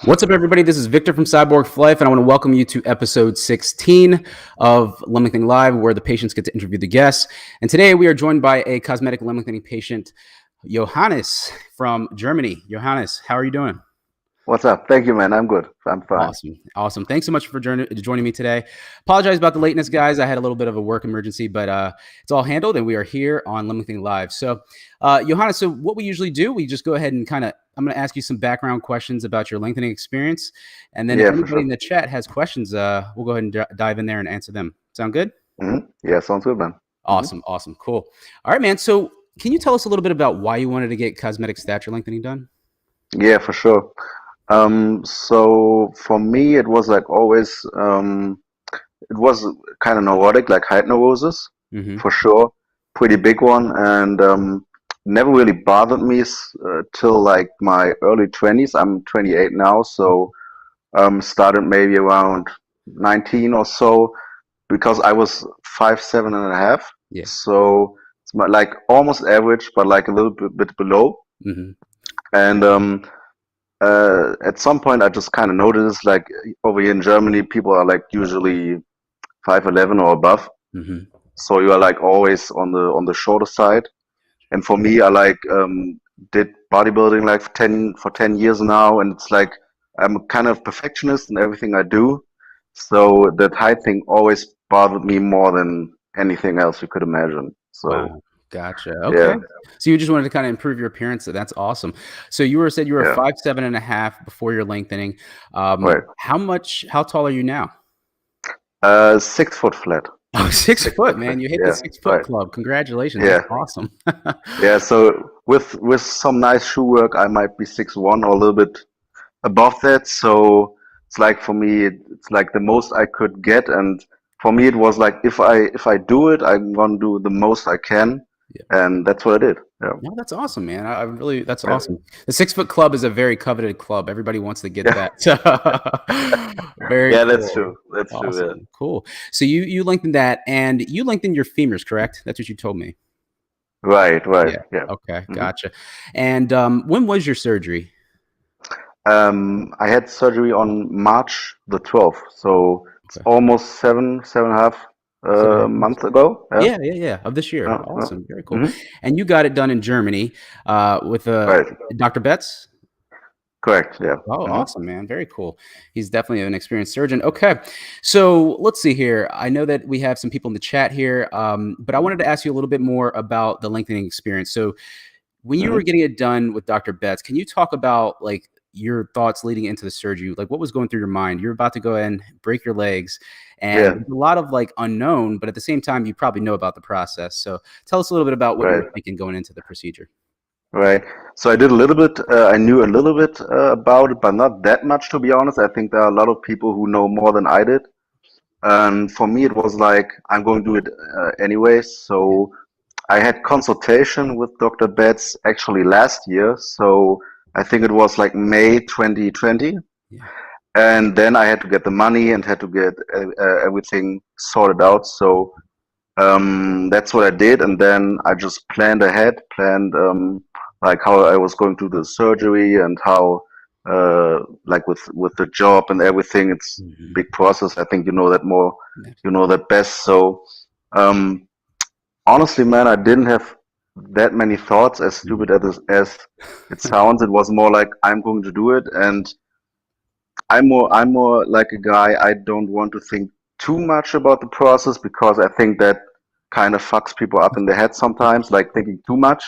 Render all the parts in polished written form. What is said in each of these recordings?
What's up, everybody? This is Victor from Cyborg for Life, and I want to welcome you to episode 16 of Lengthening Live, where the patients get to interview the guests. And today we are joined by a cosmetic lengthening patient, Johannes from Germany. Johannes, how are you doing? What's up? Thank you, man. I'm good. I'm fine. Awesome. Thanks so much for joining me today. Apologize about the lateness, guys. I had a little bit of a work emergency, but it's all handled, and we are here on Lengthening Live. So, Johannes, so what we usually do, we just go ahead and I'm going to ask you some background questions about your lengthening experience, and then if anybody in the chat has questions, we'll go ahead and dive in there and answer them. Sound good? Mm-hmm. Yeah, sounds good, man. Awesome. Cool. All right, man. So can you tell us a little bit about why you wanted to get cosmetic stature lengthening done? Yeah, for sure. So for me, it was like always, it was kind of neurotic, like height neurosis, for sure. Pretty big one, and never really bothered me till like my early 20s. I'm 28 now, so started maybe around 19 or so, because I was 5'7.5". Yeah. So it's like almost average, but like a little bit below. And at some point, I just kind of noticed, like over here in Germany, people are like usually 5'11" or above. So you are like always on the shorter side. And for me, I like did bodybuilding like for 10 years now, and it's like I'm kind of perfectionist in everything I do. So that height thing always bothered me more than anything else you could imagine. So. Wow. Gotcha. Okay. Yeah. So you just wanted to kind of improve your appearance. So that's awesome. So you said you were 5'7.5" before your lengthening. Right. How tall are you now? 6 foot flat. Oh, 6 foot, man. You hit the 6 foot club. Congratulations. Yeah. That's awesome. Yeah. So with some nice shoe work, I might be 6'1" or a little bit above that. So it's like, for me, it's like the most I could get. And for me, it was like, if I do it, I'm going to do the most I can. Yeah. And that's what I did. Yeah. No, that's awesome, man. That's awesome. The 6 foot club is a very coveted club. Everybody wants to get that. Very cool. That's true. That's awesome. True. Yeah. Cool. So you lengthened that, and you lengthened your femurs, correct? That's what you told me. Right. Yeah. Okay. Gotcha. And when was your surgery? I had surgery on March the 12th. So it's almost seven and a half months ago. Yeah. Of this year. Awesome. Very cool. And you got it done in Germany with Dr. Betz? Correct. Yeah. Oh, awesome, man. Very cool. He's definitely an experienced surgeon. Okay. So let's see here. I know that we have some people in the chat here, but I wanted to ask you a little bit more about the lengthening experience. So when you were getting it done with Dr. Betz, can you talk about like your thoughts leading into the surgery? Like, what was going through your mind? You're about to go in, break your legs, and a lot of like unknown, but at the same time, you probably know about the process. So tell us a little bit about what you were thinking going into the procedure. Right. So I did a little bit, I knew a little bit about it, but not that much, to be honest. I think there are a lot of people who know more than I did. And for me, it was like, I'm going to do it anyway. So I had consultation with Dr. Betz actually last year. So I think it was like May 2020. And then I had to get the money and had to get everything sorted out. So that's what I did. And then I just planned ahead, like how I was going to do the surgery and how, like with the job and everything, it's a big process. I think you know that more, you know that best. So honestly, man, I didn't have that many thoughts, as stupid as it sounds. It was more like, I'm going to do it, and I'm more like a guy, I don't want to think too much about the process, because I think that kind of fucks people up in the head sometimes, like thinking too much.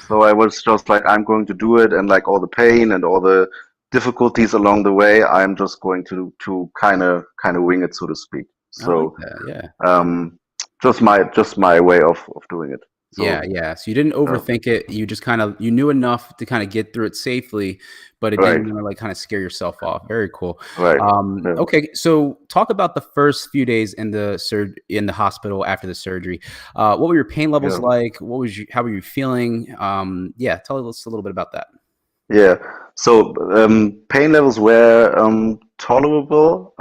So I was just like, I'm going to do it, and like all the pain and all the difficulties along the way, I'm just going to kind of wing it, so to speak. So just my way of doing it. So, yeah. So you didn't overthink it. You just you knew enough to kind of get through it safely, but it didn't like kind of scare yourself off. Very cool. Okay. So talk about the first few days in the hospital after the surgery. What were your pain levels like? How were you feeling? Tell us a little bit about that. Yeah. So pain levels were tolerable.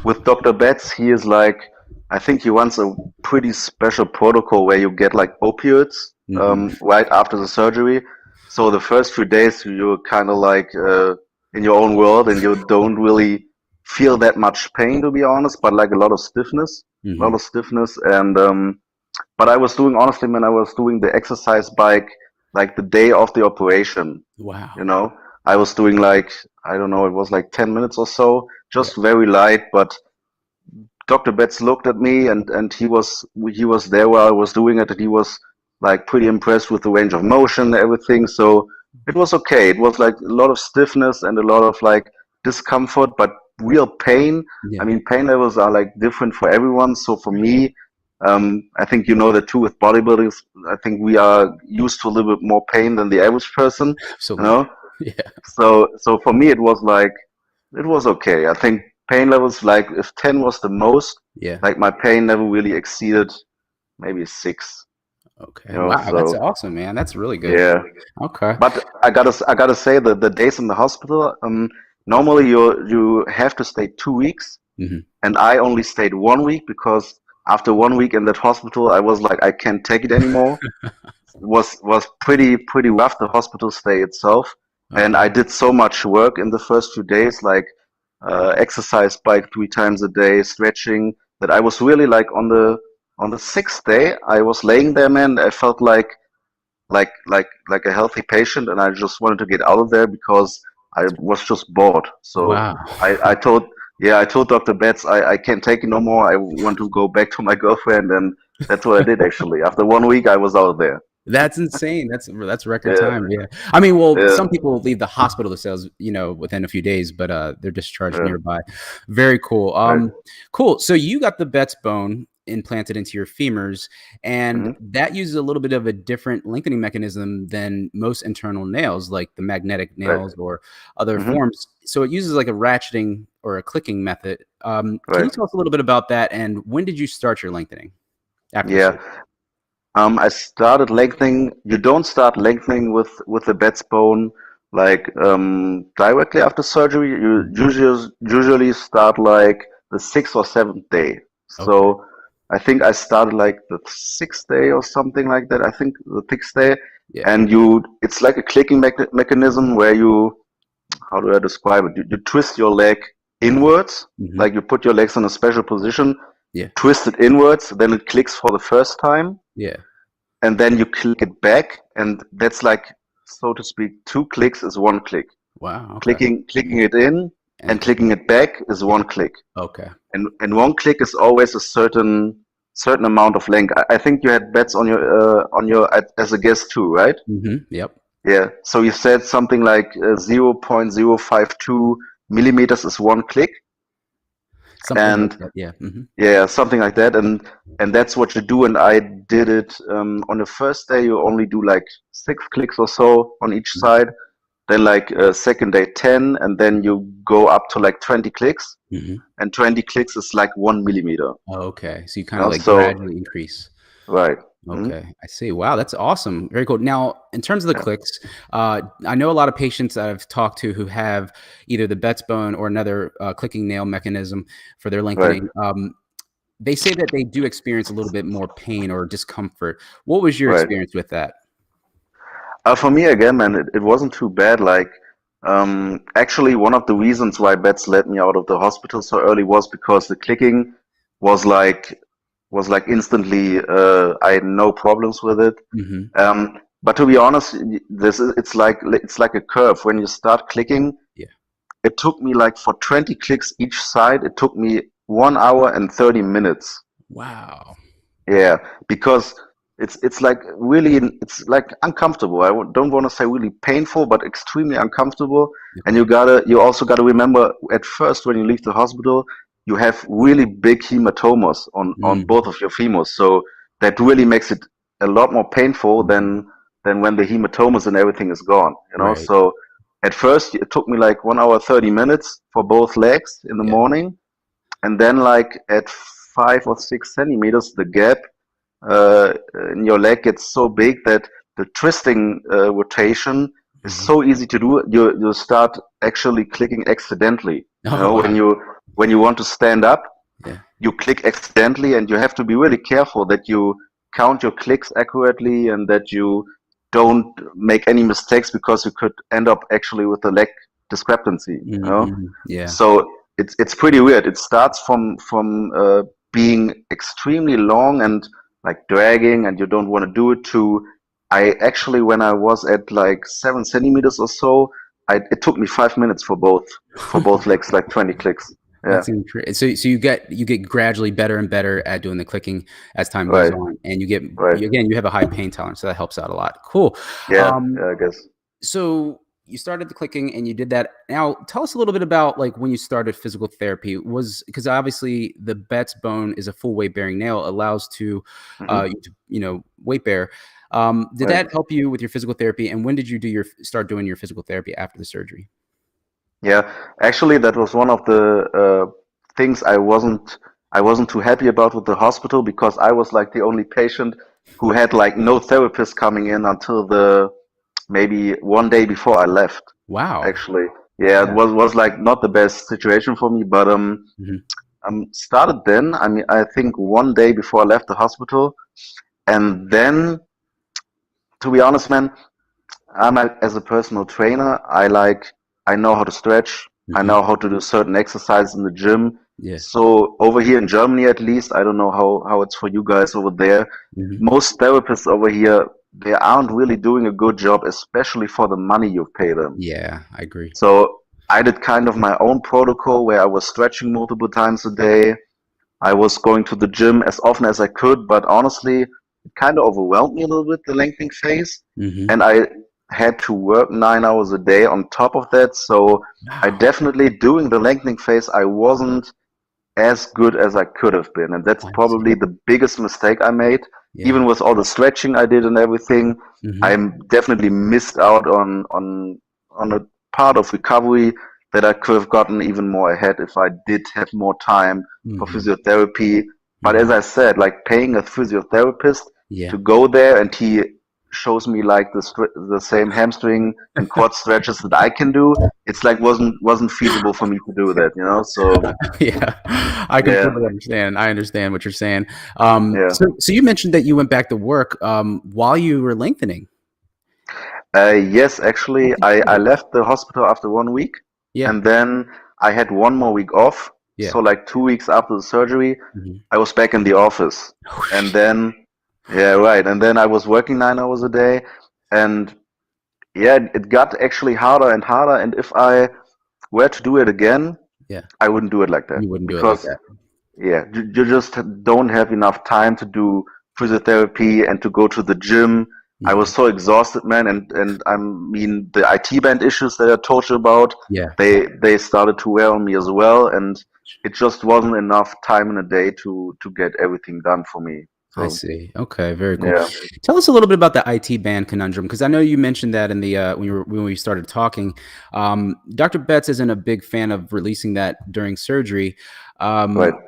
With Dr. Betz, he is like, I think he runs a pretty special protocol where you get like opioids right after the surgery. So the first few days you're kind of like in your own world and you don't really feel that much pain, to be honest, but like a lot of stiffness, a lot Hmm. of stiffness. And but I was doing, honestly, man, I was doing the exercise bike like the day of the operation, you Wow. know. I was doing like, I don't know, it was like 10 minutes or so, Yeah. just very light, but Dr. Betz looked at me and he was there while I was doing it and he was like pretty impressed with the range of motion and everything. So it was okay. It was like a lot of stiffness and a lot of like discomfort, but real pain. I Yeah. mean, pain levels are like different for everyone. So for me, I think you know that too with bodybuilding. I think we are used to a little bit more pain than the average person, you Absolutely. know? Yeah. So for me, it was like, it was okay. I think pain levels, like if 10 was the most, Yeah. like my pain never really exceeded maybe 6, Okay. Wow. That's so awesome, man. That's really good. yeah. Okay. But I gotta say that the days in the hospital, normally you have to stay 2 weeks, Hmm. and I only stayed 1 week because after 1 week in that hospital, I was like, I can't take it anymore. Was pretty rough, the hospital stay itself, and Okay. I did so much work in the first few days, like exercise bike 3 times a day, stretching, that I was really like on the sixth day I was laying there, man. I felt like a healthy patient, and I just wanted to get out of there because I was just bored. So Wow. I told, yeah, I told Dr. Betz I can't take it no more. I want to go back to my girlfriend, and that's what I did actually. After 1 week, I was out of there. That's insane. That's record Yeah, time. Yeah. I mean, well, yeah, some people leave the hospital themselves, within a few days, but they're discharged yeah, nearby. Very cool. right. Cool. So you got the Betzbone implanted into your femurs, and Hmm. that uses a little bit of a different lengthening mechanism than most internal nails, like the magnetic Right. nails or other Hmm. forms. So it uses like a ratcheting or a clicking method. Can you Right. tell us a little bit about that? And when did you start your lengthening after the Yeah. surgery? I started lengthening. You don't start lengthening with the Betz bone like directly after surgery. You Mhm. usually start like the 6th or 7th day. Okay. So I think I started like the 6th day or something like that. I think the 6th day, Yeah. and it's like a clicking mechanism where you, how do I describe it? You twist your leg inwards, Hmm. like you put your legs in a special position. You Yeah. twist it inwards, then it clicks for the first time, Yeah. and then you click it back, and that's like, so to speak, 2 clicks is 1 click. Wow. Okay. Clicking it in and And clicking it back is yeah. 1 click, Okay. and 1 click is always a certain amount of length. I think you had bets on your as a guest too, right? Yep. Yeah. So you said something like 0.052 millimeters is 1 click, Something like and that. Yeah. yeah, something like that, and that's what you do. And I did it on the first day. You only do like 6 clicks or so on each Mhm. side. Then like second day 10, and then you go up to like 20 clicks, Mhm. and 20 clicks is like 1 millimeter. Oh, okay. So you You kind of know, like so gradually increase. right. Hmm. Okay, I see. Wow, that's awesome. Very cool. Now, in terms of the Yeah. clicks, I know a lot of patients that I've talked to who have either the Betzbone or another clicking nail mechanism for their Right. lengthening. They say that they do experience a little bit more pain or discomfort. What was your Right. experience with that? For me again, man, it wasn't too bad. Like, actually, one of the reasons why Betz let me out of the hospital so early was because the clicking was like instantly. I had no problems with it. Hmm. But to be honest, it's like a curve. When you start clicking, Yeah. it took me like for 20 clicks each side. It took me 1 hour and 30 minutes. Wow. Yeah, because it's like really it's like uncomfortable. Don't want to say really painful, but extremely uncomfortable. And Okay. you also gotta remember at first when you leave the hospital, you have really big hematomas on Mm. both of your femurs. So that really makes it a lot more painful Mhm. than when the hematomas and everything is gone. You know, Right. so at first it took me like 1 hour 30 minutes for both legs in the Yeah. morning, and then like at 5 or 6 centimeters, the gap in your leg gets so big that the twisting rotation is Mhm. so easy to do. You start actually clicking accidentally. You Oh, know, wow. when you want to stand up, Yeah. you click accidentally, and you have to be really careful that you count your clicks accurately and that you don't make any mistakes because you could end up actually with the leg discrepancy, you know? Yeah. So it's pretty weird. It starts from being extremely long and like dragging, and you don't want to do it, to I actually, when I was at like 7 centimeters or so, it took me 5 minutes for both legs, like 20 clicks. Yeah, That's incredible. So you get gradually better and better at doing the clicking as time goes right, on, and right. you have a high pain tolerance, so that helps out a lot. Cool. Yeah, Um, yeah, I guess. so you started the clicking and you did that. Now tell us a little bit about like when you started physical therapy. Was because obviously the Betzbone is a full weight bearing nail, allows to Hmm. you to, weight bear. Did Right. that help you with your physical therapy? And when did you start doing your physical therapy after the surgery? Yeah, actually, that was one of the things I wasn't too happy about with the hospital, because I was like the only patient who had like no therapist coming in until the maybe one day before I left. Wow. Actually, yeah, it Yeah. was like not the best situation for me, but Mhm. started then. I mean, I think one day before I left the hospital, and then, to be honest, man, as a personal trainer, I know how to stretch. I Mhm. know how to do certain exercises in the gym. Yeah. So over here in Germany, at least, I don't know how it's for you guys over there. Mhm. Most therapists over here, they aren't really doing a good job, especially for the money you pay them. Yeah, I agree. So I did kind of my own protocol where I was stretching multiple times a day. I was going to the gym as often as I could, but honestly, it kind of overwhelmed me a little bit, the lengthening phase. Mhm. And I had to work 9 hours a day on top of that. So I Wow. definitely, during the lengthening phase, I wasn't as good as I could have been. And that's I probably see. the biggest mistake I made. Yeah. Even with all the stretching I did and everything, Mhm. I definitely missed out on a part of recovery that I could have gotten even more ahead if I did have more time for Mhm. physiotherapy. But as Mhm. I said, like paying a physiotherapist Yeah. to go there and he shows me like the same hamstring and quad stretches that I can do, it's like wasn't feasible for me to do that, you know? So Yeah. I yeah, completely understand. I understand what you're saying. yeah. So you mentioned that you went back to work, while you were lengthening. Yes, actually, That's I incredible. left the hospital after 1 week, Yeah. and then I had one more week off. Yeah. So like 2 weeks after the surgery, Mhm. I was back in the office. Oh, And shit. then, yeah, right. And then I was working 9 hours a day. And yeah, it got actually harder and harder. And if I were to do it again, Yeah. I wouldn't do it like that, You wouldn't do it like because that. yeah, you just don't have enough time to do physiotherapy and to go to the gym. I was Mhm. so exhausted, man, and I mean the IT band issues that I told you about, Yeah. they started to wear on me as well, and it just wasn't enough time in a day to get everything done for me. I So see. Okay, very cool. yeah, Tell us a little bit about the IT band conundrum, because I know you mentioned that in the when we started talking. Dr. Betz isn't a big fan of releasing that during surgery. right. Um,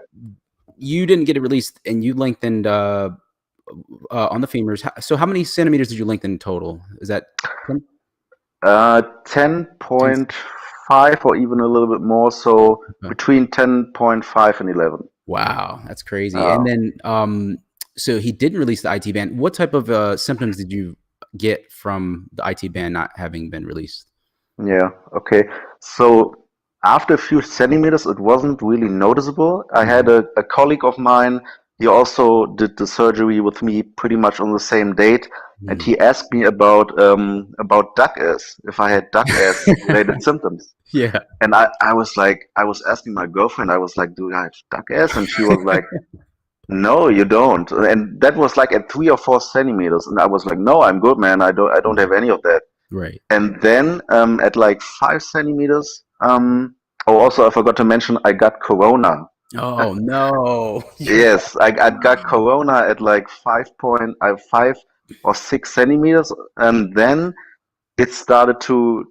you didn't get it released, and you lengthened on the femurs. So how many centimeters did you lengthen total? Is that 10? 10? 10.5 or even a little bit more, so Okay. between 10.5 and 11. Wow, that's crazy. Uh, And then, so he didn't release the IT ban. What type of symptoms did you get from the IT ban not having been released? Yeah, okay. So after a few centimeters, it wasn't really noticeable. I had Mhm. a colleague of mine, he also did the surgery with me pretty much on the same date, and Mm. he asked me about duck ass, if I had duck ass related symptoms. Yeah. And I was like, I was asking my girlfriend, I was like, do I have duck ass? And she was like, no, you don't. And that was like at 3 or 4 centimeters. And I was like, no, I'm good, man. I don't have Mhm. any of that. Right. And then at like 5 centimeters, oh, also I forgot to mention I got corona. Oh no. Yes, I got corona at like 5 or 6 centimeters, and then it started to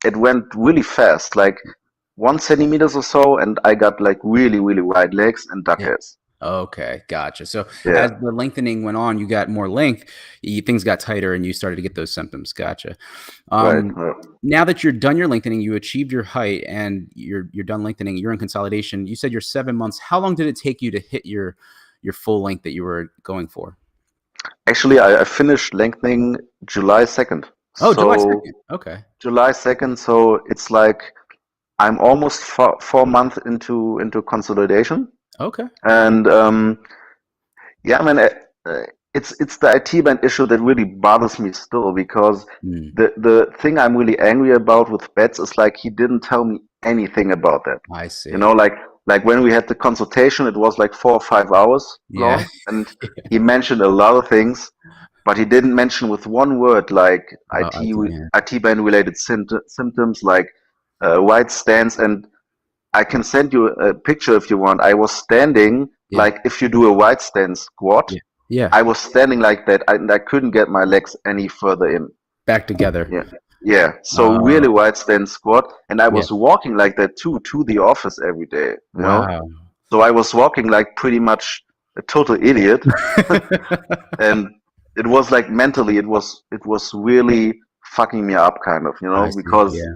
it went really fast, like 1 centimeters or so, and I got like really really wide legs and duck Yeah. heads. Okay, gotcha. So Yeah, as the lengthening went on, you got more length, things got tighter, and you started to get those symptoms. Gotcha. right. Um, now that you're done your lengthening, you achieved your height, and you're done lengthening. You're in consolidation. You said you're 7 months. How long did it take you to hit your full length that you were going for? Actually, I finished lengthening July 2nd. Oh, July So 2nd. Okay. July 2nd. So it's like I'm almost 4 months into consolidation, Okay. and yeah, man, it's the IT band issue that really bothers me still because Mm, the thing I'm really angry about with Betz is like he didn't tell me anything about that. I You know, see. like when we had the consultation, it was like 4 or 5 hours Yeah. long, and he mentioned a lot of things, but he didn't mention with one word like About IT. IT band related symptoms like white stance. And I can send you a picture if you want. I was standing Yeah. like if you do a white stance squat, Yeah. Yeah. I was standing like that, and I couldn't get my legs any further in. Back together. Yeah, yeah. So Uh, really wide stance squat, and I yeah. was walking like that too to the office every day. You know, Wow. so I was walking like pretty much a total idiot, and it was like mentally, it was really fucking me up, kind of. You I know, see. because Yeah.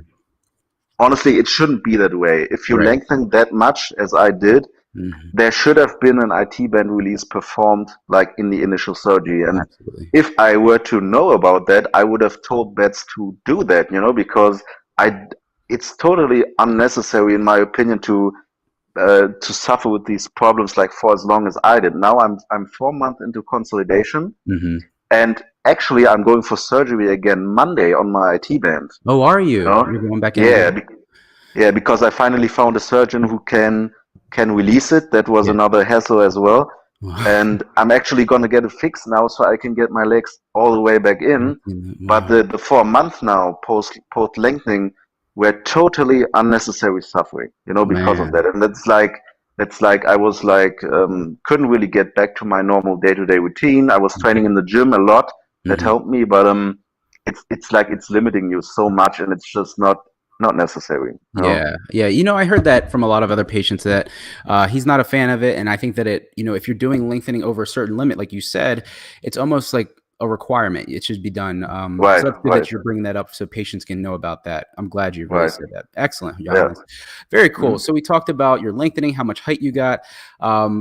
honestly, it shouldn't be that way. If you Right. lengthen that much as I did, Hmm. there should have been an IT band release performed like in the initial surgery. And Absolutely. if I were to know about that, I would have told Betz to do that, because I it's totally unnecessary in my opinion to suffer with these problems like for as long as I did. Now I'm 4 months into consolidation, Hmm. and actually I'm going for surgery again Monday on my IT band. Oh, are You you? know? You're going back in Yeah, again? yeah, because I finally found a surgeon who can release it. That was Yeah. another hassle as well. And I'm actually gonna get it fixed now so I can get my legs all the way back in. But Wow. the 4 months now post lengthening were totally unnecessary suffering, because of Man. that. And that's like I was like couldn't really get back to my normal day-to-day routine. I was training in the gym a lot. That Hmm. helped me, but it's like it's limiting you so much, and it's just not necessary. Yeah, yeah. I heard that from a lot of other patients that he's not a fan of it, and I think that if you're doing lengthening over a certain limit, like you said, it's almost like a requirement. It should be done. Right, So that's good right, that you're bringing that up so patients can know about that. I'm glad you really right. said that. Excellent, Yeah. Johannes. Very cool. Mhm. So we talked about your lengthening, how much height you got.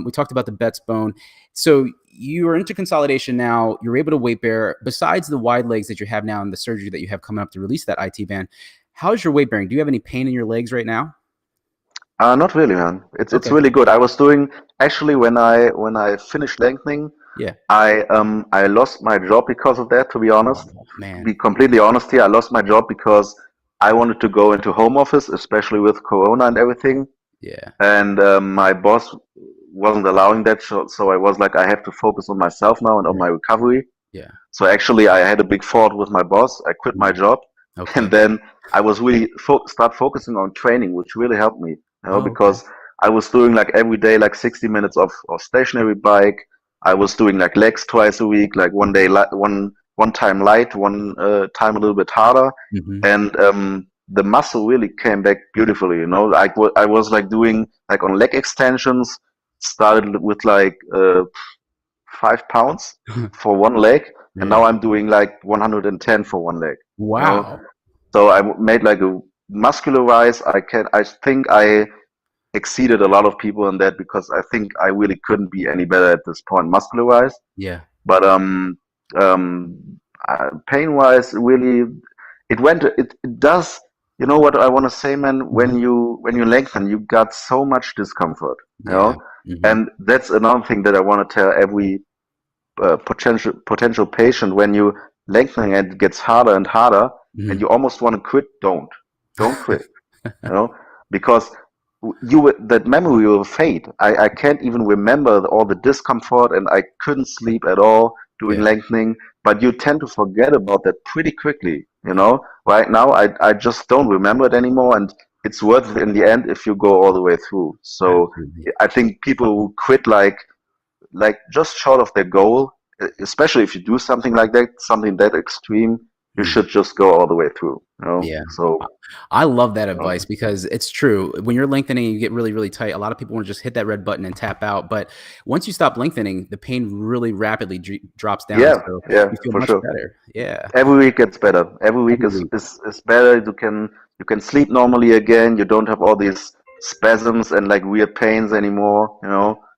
We talked about the Betzbone. So you are into consolidation now. You're able to weight bear. Besides the wide legs that you have now and the surgery that you have coming up to release that IT band, how's your weight bearing? Do you have any pain in your legs right now? Not really, man. It's Okay. really good. I was doing actually when I finished lengthening, Yeah. I lost my job because of that. To be honest, Oh to man. be completely honest here, I lost my job because I wanted to go into home office, especially with Corona and everything. Yeah. And my boss wasn't allowing that, so I was like, I have to focus on myself now and on Right. my recovery. Yeah. So actually, I had a big fault with my boss. I quit my Mm. job, and Okay. then I was really start focusing on training, which really helped me. Oh, okay. Because I was doing like every day like 60 minutes of stationary bike. I was doing like legs twice a week, like one day one time light, one time a little bit harder, Mm-hmm. and the muscle really came back beautifully. I was like doing like on leg extensions. Started with like 5 pounds for one leg, and now Man. I'm doing like 110 for one leg. You know, Wow. so I made like a muscular rise. I think I exceeded a lot of people in that because I think I really couldn't be any better at this point muscular wise. Yeah. But pain wise, really, it does. You know what I want to say, man? Hmm. When you lengthen, you got so much discomfort. You Yeah. know, Hmm. and that's another thing that I want to tell every potential patient. When you lengthening and it gets harder and harder and Hmm. you almost want to quit, don't quit, you know because that memory will fade. I can't even remember all the discomfort, and I couldn't sleep at all doing Yeah. lengthening, but you tend to forget about that pretty quickly. Right now I just don't remember it anymore, and it's worth it in the end if you go all the way through. So Absolutely. I think people who quit like just short of their goal, especially if you do something like that, something that extreme, you Mm. should just go all the way through. Yeah. So I love that uh, advice because it's true. When you're lengthening, you get really, really tight. A lot of people want to just hit that red button and tap out. But once you stop lengthening, the pain really rapidly drops down. yeah, So yeah, you feel for much sure. better. Yeah. Every week gets better. Every week Every is week. is is better. You can sleep normally again. You don't have all these spasms and like weird pains anymore.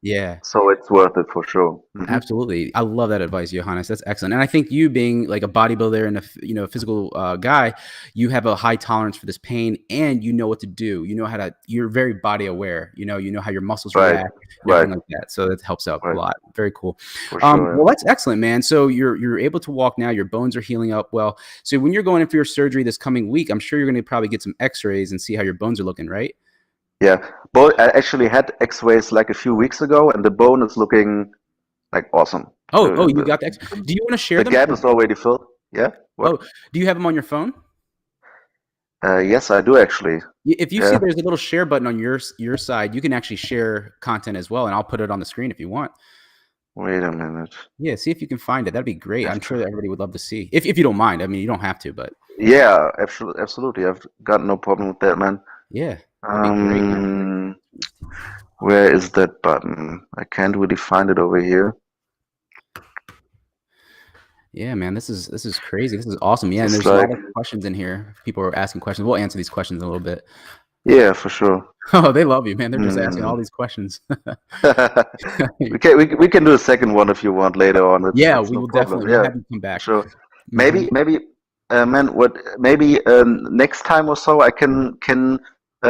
Yeah. So it's worth it for sure. Absolutely. I love that advice, Johannes. That's excellent. And I think you being like a bodybuilder and a physical guy, you have a high tolerance for this pain and you know what to do. You know how to, you're very body aware, you know how your muscles Right, react and right, everything like that. So that helps out a right, lot. Very cool. for sure. Well, that's excellent, man. So you're able to walk now, your bones are healing up well. So when you're going in for your surgery this coming week, I'm sure you're going to probably get some x-rays and see how your bones are looking, right? Yeah, I actually had X-rays like a few weeks ago, and the bone is looking like awesome. Oh, The you got the x. the, Do you want to share the them? gap is already filled. Yeah, what? Oh, do you have them on your phone? Yes, I do actually. If you see Yeah. there's a little share button on your side, you can actually share content as well, and I'll put it on the screen if you want. Wait a minute. Yeah, see if you can find it. That'd be great. I have I'm sure to. that everybody would love to see. If you don't mind. I mean, you don't have to, but Yeah, absolutely, absolutely. I've got no problem with that, man. yeah, that'd be great, man. Um, where is that button? I can't really find it over here. Yeah, man, this is crazy. This is awesome. Yeah, and It's there's a lot like, of questions in here. People are asking questions. We'll answer these questions in a little bit. yeah, for sure. Oh, they love you, man. They're just asking all Hmm. these questions. We can do a second one if you want later on. Yeah, It's we no will problem. definitely. We'll Yeah, have you come back. sure. Hmm. Maybe, man, what maybe next time or so I can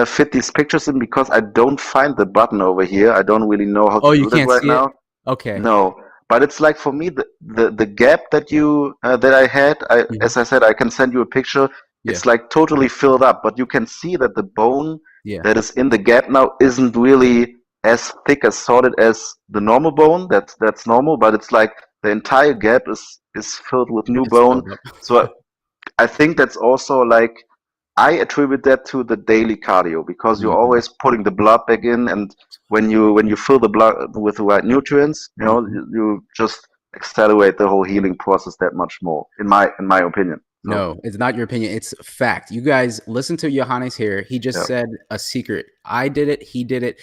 fit these pictures in because I don't find the button over here. I don't really know how Oh, to you do that can't right see it? now. Okay. No, but it's like for me the gap that you that I had. Mhm. As I said, I can send you a picture. Yeah. It's like totally filled up, but you can see that the bone Yeah. that is in the gap now isn't really as thick as solid as the normal bone. That's normal, but it's like the entire gap is filled with new It's bone. filled up. So I think that's also like I attribute that to the daily cardio because you're Mhm. always putting the blood back in, and when you fill the blood with the right nutrients, Mhm. you just accelerate the whole healing process that much more, in my opinion. So No, it's not your opinion. It's fact. You guys listen to Johannes here. He just yeah, said a secret. I did it. He did it.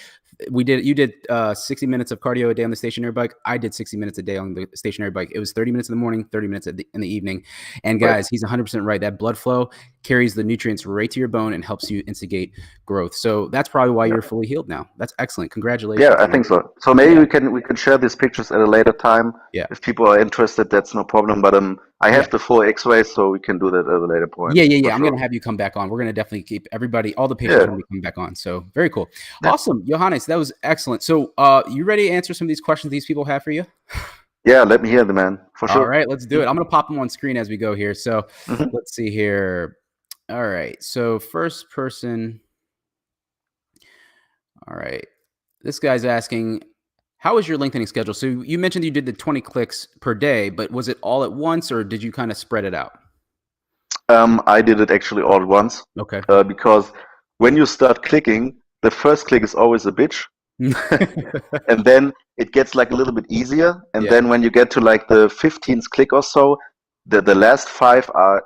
We did. You did 60 minutes of cardio a day on the stationary bike. I did 60 minutes a day on the stationary bike. It was 30 minutes in the morning, 30 minutes in the evening. And right. guys, he's 100% right. That blood flow carries the nutrients right to your bone and helps you instigate growth. So that's probably why Yeah. you're fully healed now. That's excellent. Yeah, Congratulations, I man. think so. So maybe Yeah. we can share these pictures at a later time. Yeah. If people are interested, that's no problem. But I Yeah. have the full X-ray, so we can do that at a later point Yeah, yeah, for yeah. I'm sure. gonna have you come back on. We're gonna definitely keep everybody, all the patients Yeah. are gonna come back on. So very cool. Yeah. Awesome. Johannes, that was excellent. So you ready to answer some of these questions these people have for you? Yeah, let me hear the man for All sure. right, let's do it. I'm gonna pop them on screen as we go here. So Hmm. let's see here. All right. So first person. All right. This guy's asking, how is your lengthening schedule? So you mentioned you did the 20 clicks per day, but was it all at once or did you kind of spread it out? I did it actually all at once Okay. because when you start clicking, the first click is always a bitch, and then it gets like a little bit easier, and Yeah. then when you get to like the 15th click or so, the last five are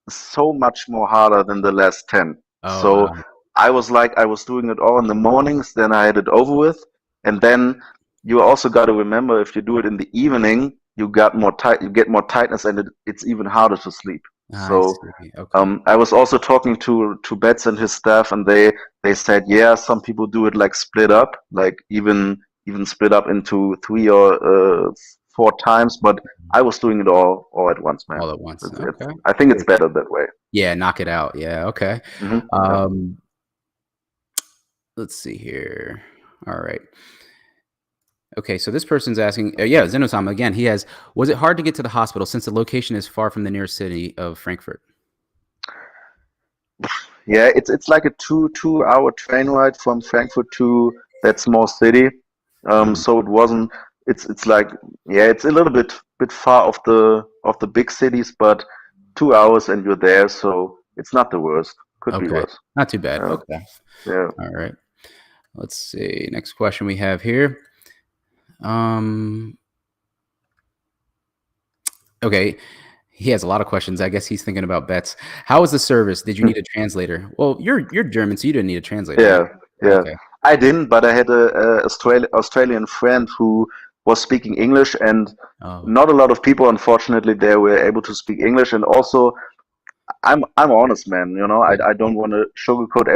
so much more harder than the last 10. Oh, So wow. I was doing it all in the mornings, then I had it over with, and then you also got to remember if you do it in the evening, you get more tightness, and it's even harder to sleep. I So see. Okay. I was also talking to Betz and his staff, and they said, yeah, some people do it like split up, like even split up into three or four times, but I was doing it all at once, man. All at once. Okay. I think it's Very better that way. Yeah, knock it out. Yeah, okay. Yeah. Um, let's see here. All right. Okay, so this person's asking, yeah, Zenosam again. He has, was it hard to get to the hospital since the location is far from the nearest city of Frankfurt? Yeah, it's like a two hour train ride from Frankfurt to that small city. Mhm. So it wasn't. It's like, yeah, it's a little bit far of the big cities, but 2 hours and you're there, so it's not the worst. Could be Okay, worse. not too bad. Yeah, Okay, yeah. all right. Let's see. Next question we have here. Um, okay, he has a lot of questions. I guess he's thinking about Betz. How was the service? Did you need a translator? Well, you're German, so you didn't need a translator, right? Yeah, yeah. Okay. I didn't, but I had a Australian friend who was speaking English, and Oh, not a lot of people, unfortunately, there were able to speak English. And also, I'm honest, man. yeah, I don't want to sugarcoat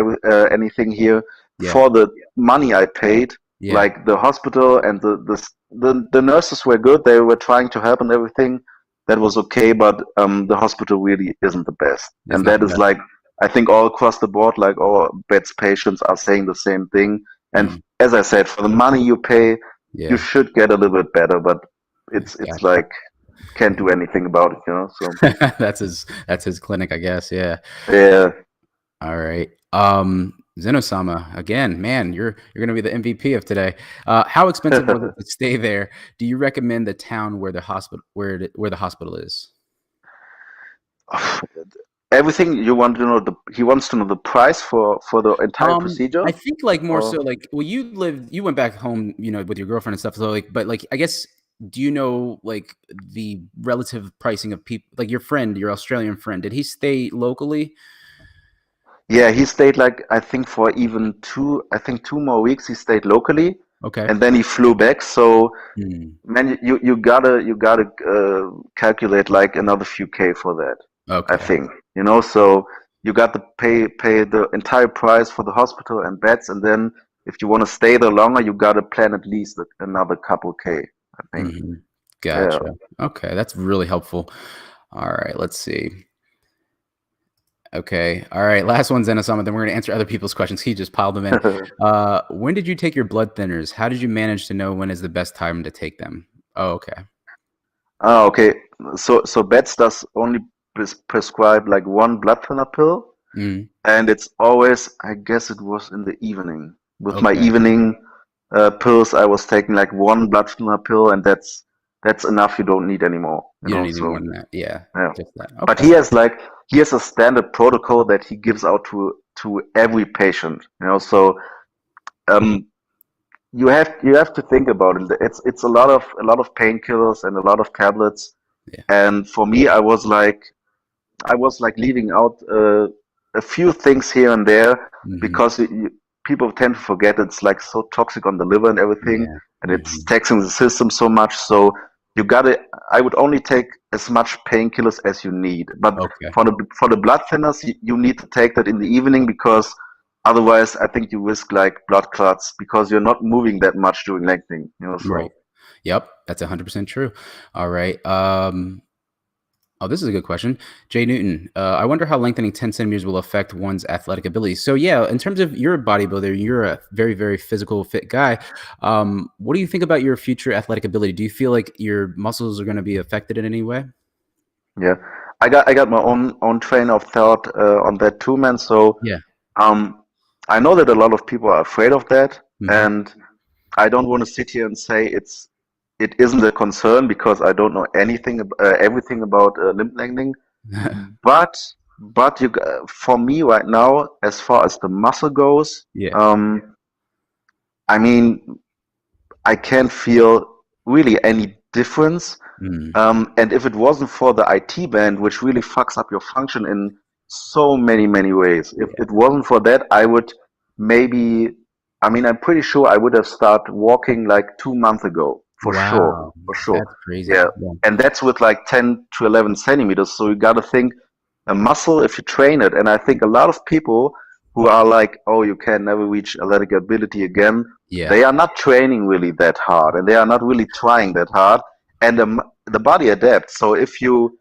anything here. yeah. For the money I paid, Yeah. Like the hospital and the nurses were good. They were trying to help and everything. That was okay, but the hospital really isn't the best. It's And not that the is best. like, I think all across the board, like all Betz patients are saying the same thing. And Mm, as I said, for the money you pay, you yeah. should get a little bit better, but it's Gotcha. like can't do anything about it, you know. So That's his clinic, I guess. Yeah. yeah. All right. Zenosama, again, man, you're gonna be the MVP of today. How expensive was it to stay there? Do you recommend the town where the hospital where the hospital is? Everything you want to know, he wants to know the price for the entire procedure, I think like more so or like well, you went back home, with your girlfriend and stuff. So like, but like I guess do you know like the relative pricing of people like your friend, your Australian friend? Did he stay locally? yeah, he stayed like I think for even I think 2 more weeks he stayed locally, Okay. and then he flew back. So Hmm. man, you gotta calculate like another few K for that. I Okay. think, you know. So you got to pay the entire price for the hospital and beds, and then if you want to stay there longer, you got to plan at least another couple K. I think. Hmm. Yeah. Gotcha. Okay, that's really helpful. All right, let's see. Okay. All right. Last one's Zenosama. Then we're going to answer other people's questions. He just piled them in. When did you take your blood thinners? How did you manage to know when is the best time to take them? Oh, okay. Oh, okay. So Betz does only prescribe like one blood thinner pill, Mm, and it's always, I guess it was in the evening. With my okay. evening pills, I was taking like one blood thinner pill, and that's enough. You don't need any more, you You don't know. need any more So than that. Yeah. yeah. Just that. But Okay. he has a standard protocol that he gives out to every patient, you know. So um, you have to think about it. It's a lot of painkillers and a lot of tablets. Yeah. And for me, I was like leaving out a few things here and there Hmm. because people tend to forget it's like so toxic on the liver and everything, Yeah. and it's Hmm. taxing the system so much. So you gotta. I would only take as much painkillers as you need, but Okay. for the blood thinners, you need to take that in the evening because otherwise, I think you risk like blood clots because you're not moving that much during lengthening. You know, Right. so Yep. That's 100% true. All right. Oh, this is a good question. Jay Newton, I wonder how lengthening 10 centimeters will affect one's athletic ability. So, yeah, in terms of you're a bodybuilder, you're a very, very physical, fit guy. What do you think about your future athletic ability? Do you feel like your muscles are going to be affected in any way? yeah, I got my own train of thought on that too, man. So Yeah. um, I know that a lot of people are afraid of that, Hmm. and I don't want to sit here and say it isn't a concern because I don't know everything about limb lengthening. But for me right now, as far as the muscle goes, Yeah. I mean, I can't feel really any difference. Mm. And if it wasn't for the IT band, which really fucks up your function in so many, many ways, if Yeah. it wasn't for that, I would maybe, I mean, I'm pretty sure I would have started walking like 2 months ago, for sure, Wow. for sure. That's crazy. Yeah. Yeah. And that's with like 10 to 11 centimeters. So you got to think a muscle if you train it. And I think a lot of people who are like, oh, you can never reach athletic ability again, Yeah. they are not training really that hard and they are not really trying that hard. And the body adapts. So if you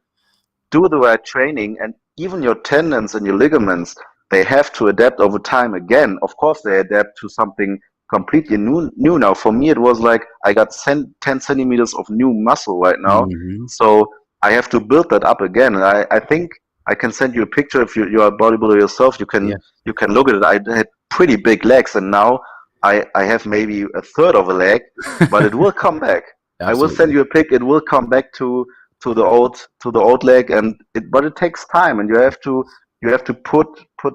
do the right training and even your tendons and your ligaments, they have to adapt over time again. Of course, they adapt to something completely new now. For me, it was like I got 10 centimeters of new muscle right now. Hmm. So I have to build that up again. And I think I can send you a picture if you're a bodybuilder yourself. You can Yeah. you can look at it. I had pretty big legs, and now I have maybe a third of a leg, but it will come back. I will send Absolutely. you a pic. It will come back to the old leg, and but it takes time, and you have to put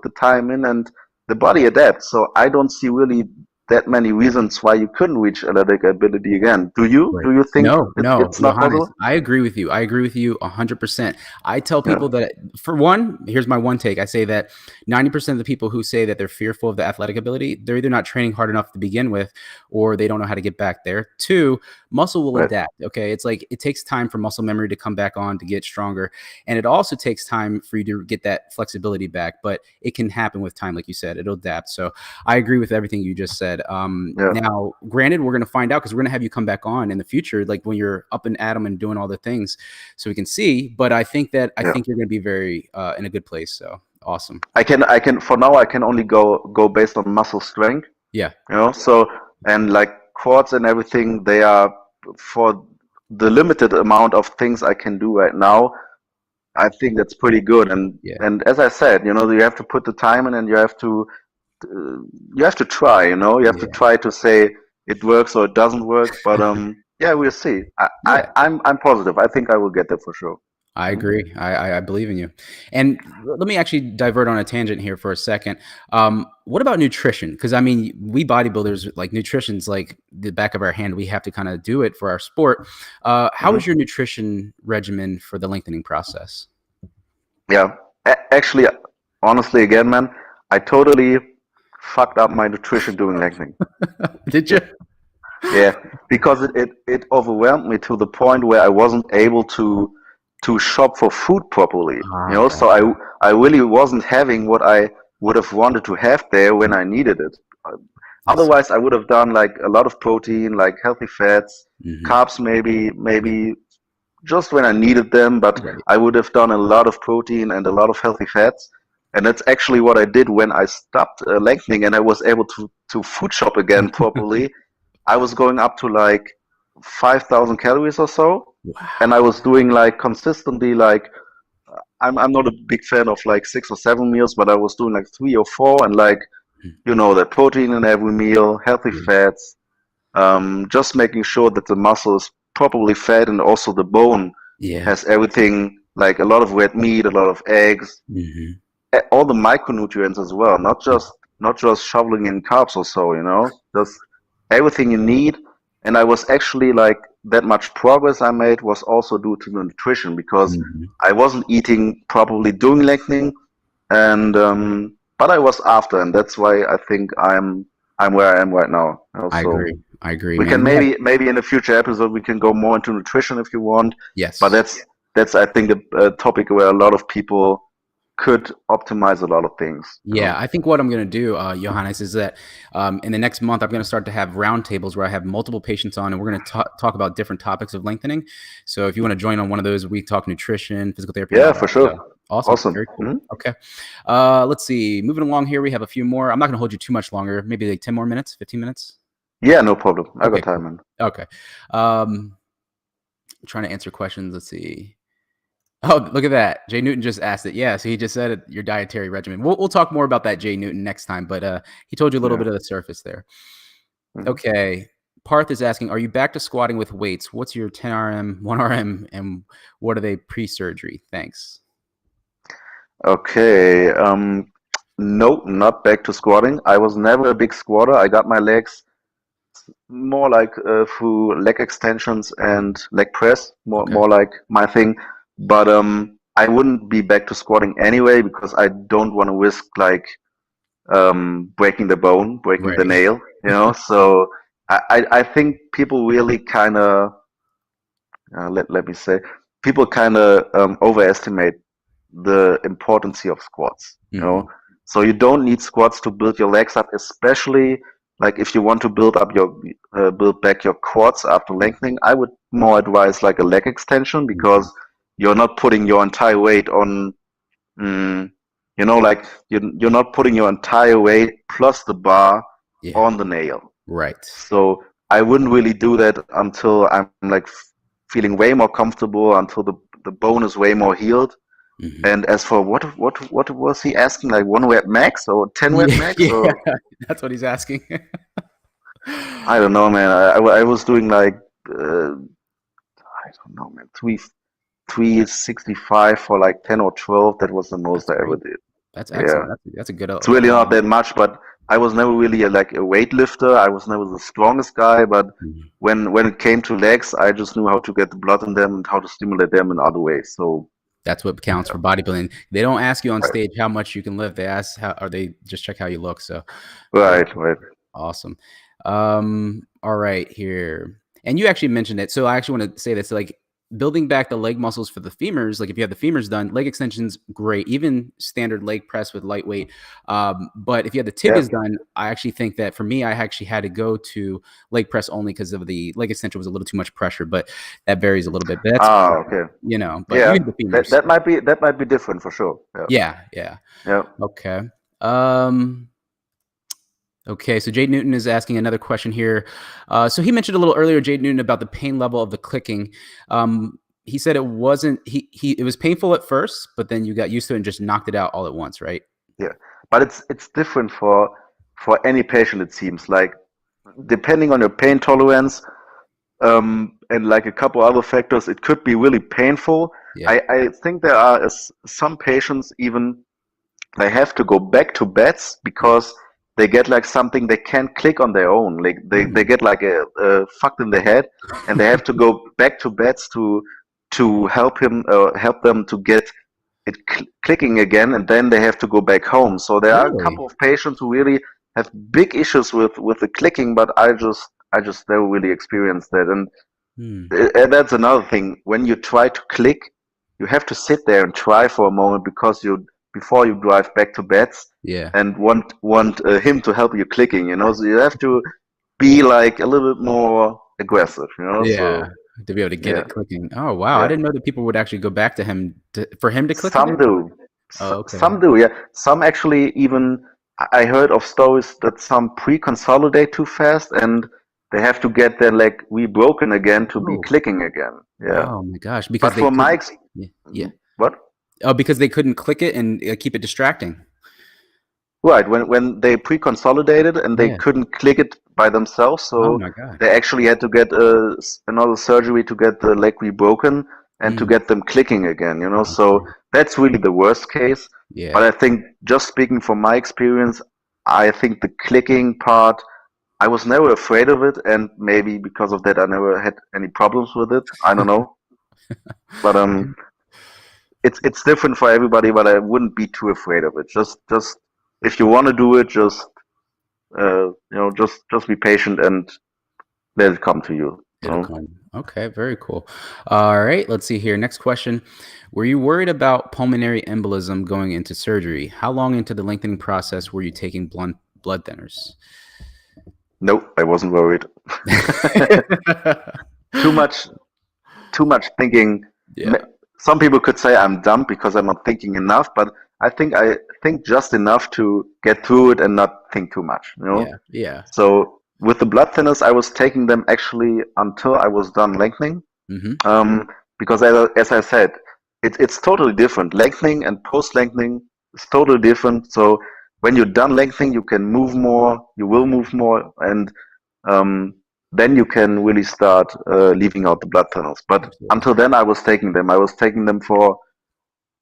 the time in, and the body adapts. So I don't see really that many reasons why you couldn't reach athletic ability again. Do you? Right. Do you think No, no, it's not Johannes, possible? I agree with you. I agree with you 100%. I tell Yeah, people that, for one, here's my one take. I say that 90% of the people who say that they're fearful of the athletic ability, they're either not training hard enough to begin with, or they don't know how to get back there. Two, muscle will right. adapt. Okay. It's like it takes time for muscle memory to come back on to get stronger. And it also takes time for you to get that flexibility back, but it can happen with time. Like you said, it'll adapt. So I agree with everything you just said. said. Yeah. Now, granted, we're going to find out because we're going to have you come back on in the future, like when you're up and at 'em and doing all the things, so we can see. But I think you're going to be very in a good place. So awesome. I can for now I can only go based on muscle strength, Yeah. so, and like quads and everything, they are for the limited amount of things I can do right now. I think that's pretty good. Yeah. And as I said, you have to put the time in, and you have to try, you have to try to say it works or it doesn't work. But yeah, we'll see. I'm positive. I think I will get there for sure. I agree. I believe in you. And let me actually divert on a tangent here for a second. What about nutrition? Because I mean, we bodybuilders, like, nutrition's like the back of our hand. We have to kind of do it for our sport. How is your nutrition regimen for the lengthening process? Yeah, actually, honestly, again, man, I totally fucked up my nutrition doing lengthening. Did you? Yeah, because it overwhelmed me to the point where I wasn't able to shop for food properly. So I really wasn't having what I would have wanted to have there when I needed it. Otherwise, I would have done like a lot of protein, like healthy fats, carbs, maybe just when I needed them, but I would have done a lot of protein and a lot of healthy fats. And that's actually what I did when I stopped lengthening and I was able to food shop again properly. I was going up to like 5,000 calories or so. Wow. And I was doing like consistently, like, I'm not a big fan of like 6 or 7 meals, but I was doing like 3 or 4, and like, the protein in every meal, healthy fats, just making sure that the muscle is properly fed, and also the bone has everything, like a lot of red meat, a lot of eggs, all the micronutrients as well, not just shoveling in carbs or so, just everything you need. And I was actually like, that much progress I made was also due to the nutrition, because I wasn't eating properly during lengthening, and but I was after, and that's why I think I'm where I am right now. I agree. We can maybe in a future episode we can go more into nutrition if you want. Yes. But that's I think a topic where a lot of people could optimize a lot of things. Yeah, I think what I'm going to do, Johannes, is that in the next month, I'm going to start to have roundtables where I have multiple patients on, and we're going to talk about different topics of lengthening. So if you want to join on one of those, we talk nutrition, physical therapy. Yeah, for sure. Awesome. Very cool. Okay. Let's see. Moving along here, we have a few more. I'm not going to hold you too much longer. Maybe like 10 more minutes, 15 minutes. Yeah, no problem. I got time, man. Okay. Trying to answer questions. Let's see. Oh, look at that. Jay Newton just asked it. Yeah, so he just said it, your dietary regimen. We'll talk more about that, Jay Newton, next time, but he told you a little bit of the surface there. Okay. Parth is asking, are you back to squatting with weights? What's your 10 RM, 1 RM, and what are they pre-surgery? Thanks. Okay. No, not back to squatting. I was never a big squatter. I got my legs more like through leg extensions and leg press, more like my thing. But I wouldn't be back to squatting anyway, because I don't want to risk like breaking the bone, breaking the nail, So I think people really kind of let me say, people kind of overestimate the importance of squats. So you don't need squats to build your legs up, especially like if you want to build back your quads after lengthening. I would more advise like a leg extension, because you're not putting your entire weight on, like you're not putting your entire weight plus the bar on the nail. Right. So I wouldn't really do that until I'm like feeling way more comfortable, until the bone is way more healed. And as for what was he asking, like 1 rep max or 10 rep max? Yeah, that's what he's asking. I don't know, man. I was doing like I don't know, man, 365 for like 10 or 12. That was the most I ever did. That's excellent. That's a good. It's really not that much, but I was never really a weightlifter. I was never the strongest guy, but when it came to legs, I just knew how to get the blood in them and how to stimulate them in other ways. So that's what counts for bodybuilding. They don't ask you on stage how much you can lift. They ask they just check how you look. So right. Awesome. All right, here. And you actually mentioned it. So I actually want to say this, like, building back the leg muscles for the femurs, like if you have the femurs done, leg extensions, great, even standard leg press with lightweight. But if you had the tibias done, I actually think that for me, I actually had to go to leg press only because of the leg extension was a little too much pressure, but that varies a little bit. But that's, Okay. but you Yeah, have the femurs. that might be different for sure. Yeah. Yeah. Okay. Okay, so Jade Newton is asking another question here. So he mentioned a little earlier, Jade Newton, about the pain level of the clicking. He said it wasn't it was painful at first, but then you got used to it and just knocked it out all at once, right? Yeah, but it's different for any patient. It seems like depending on your pain tolerance, and like a couple other factors, it could be really painful. Yeah. I think there are some patients even they have to go back to Betz because they get like something they can't click on their own. Like they get like a fucked in the head, and they have to go back to Betz to help them to get it clicking again, and then they have to go back home. So there are a couple of patients who really have big issues with the clicking, but I just never really experienced that. And that's another thing. When you try to click, you have to sit there and try for a moment because before you drive back to Betz and want him to help you clicking, so you have to be like a little bit more aggressive, so, to be able to get it clicking. Oh wow, I didn't know that people would actually go back to him for him to click. Some do. Okay. Some do, yeah. Some actually even, I heard of stories that some pre-consolidate too fast and they have to get their leg rebroken again to be clicking again. Yeah. Oh my gosh! Because but for my what? Oh, because they couldn't click it and keep it distracting. Right, when they pre-consolidated and they couldn't click it by themselves, so they actually had to get another surgery to get the leg rebroken and to get them clicking again, so that's really the worst case. Yeah. But I think, just speaking from my experience, I think the clicking part, I was never afraid of it, and maybe because of that I never had any problems with it. I don't know. But it's different for everybody, but I wouldn't be too afraid of it. Just if you want to do it, just be patient and let it come to you. It'll come. Okay, very cool. All right, let's see here. Next question. Were you worried about pulmonary embolism going into surgery? How long into the lengthening process were you taking blood thinners? Nope, I wasn't worried. Too much thinking. Yeah. Some people could say I'm dumb because I'm not thinking enough, but I think just enough to get through it and not think too much. Yeah. So with the blood thinners, I was taking them actually until I was done lengthening. Because as I said, it's totally different. Lengthening and post-lengthening is totally different. So when you're done lengthening, you can move more, you will move more, and then you can really start leaving out the blood thinners. But until then, I was taking them. I was taking them for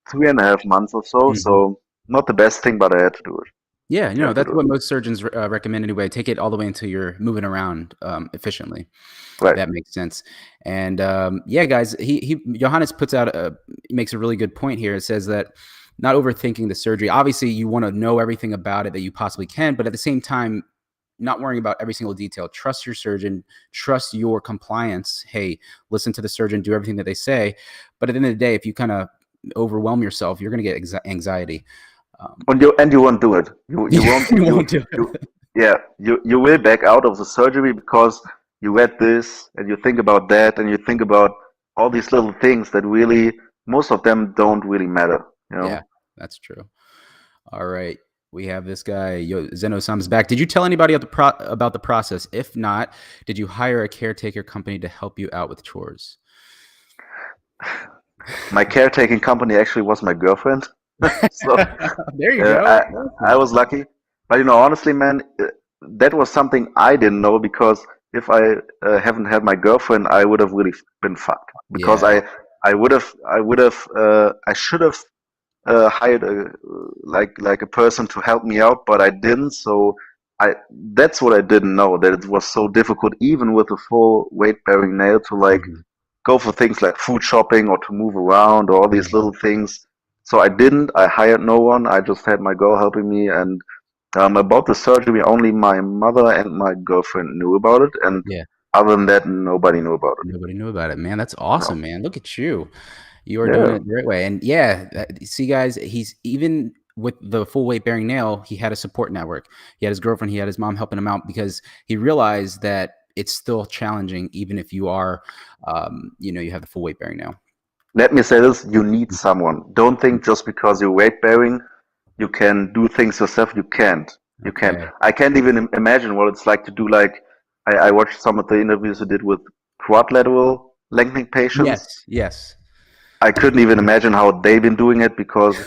3.5 months or so. So not the best thing, but I had to do it. Yeah, that's what most surgeons recommend anyway. Take it all the way until you're moving around efficiently. Right. That makes sense. And guys, he Johannes makes a really good point here. It says that not overthinking the surgery. Obviously, you want to know everything about it that you possibly can, but at the same time, not worrying about every single detail. Trust your surgeon, trust your compliance. Hey, listen to the surgeon, do everything that they say. But at the end of the day, if you kind of overwhelm yourself, you're going to get anxiety. And you won't do it. You won't do it. You will back out of the surgery because you read this and you think about that and you think about all these little things that really, most of them don't really matter. Yeah, that's true. All right. We have this guy, Zeno Sam's back. Did you tell anybody about the process? If not, did you hire a caretaker company to help you out with chores? My caretaking company actually was my girlfriend. So there you go. I was lucky. But honestly, man, that was something I didn't know, because if I haven't had my girlfriend, I would have really been fucked. Because I should have hired a person to help me out, but I didn't. So that's what I didn't know, that it was so difficult, even with a full weight bearing nail, to go for things like food shopping or to move around or all these little things. So I didn't. I hired no one. I just had my girl helping me. And about the surgery, only my mother and my girlfriend knew about it. And Other than that, nobody knew about it. Nobody knew about it, man. That's No. awesome, man. Look at you. You are doing Yeah. it the right way. And yeah, see, guys, he's even with the full weight bearing nail, he had a support network. He had his girlfriend, he had his mom helping him out because he realized that it's still challenging, even if you are, you have the full weight bearing nail. Let me say this: you need someone. Don't think just because you're weight bearing, you can do things yourself. You can't. You can't. Okay. I can't even imagine what it's like to do. Like I watched some of the interviews you did with quadrilateral lengthening patients. Yes. Yes. I couldn't even imagine how they've been doing it because,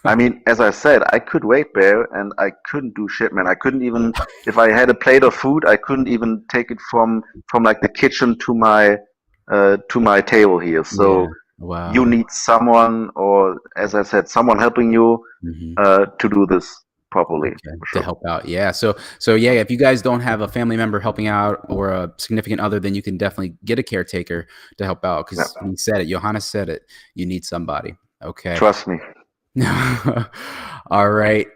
I mean, as I said, I could weight bear and I couldn't do shit, man. I couldn't even, if I had a plate of food, I couldn't even take it from like the kitchen to my table here. Yeah. So you Wow. need someone, or as I said, someone helping you Hmm. to do this properly, Okay. for To sure. help out. Yeah. So yeah, if you guys don't have a family member helping out or a significant other, then you can definitely get a caretaker to help out. Yeah, Because he said it, Johannes said it, you need somebody. Okay. trust me. All right.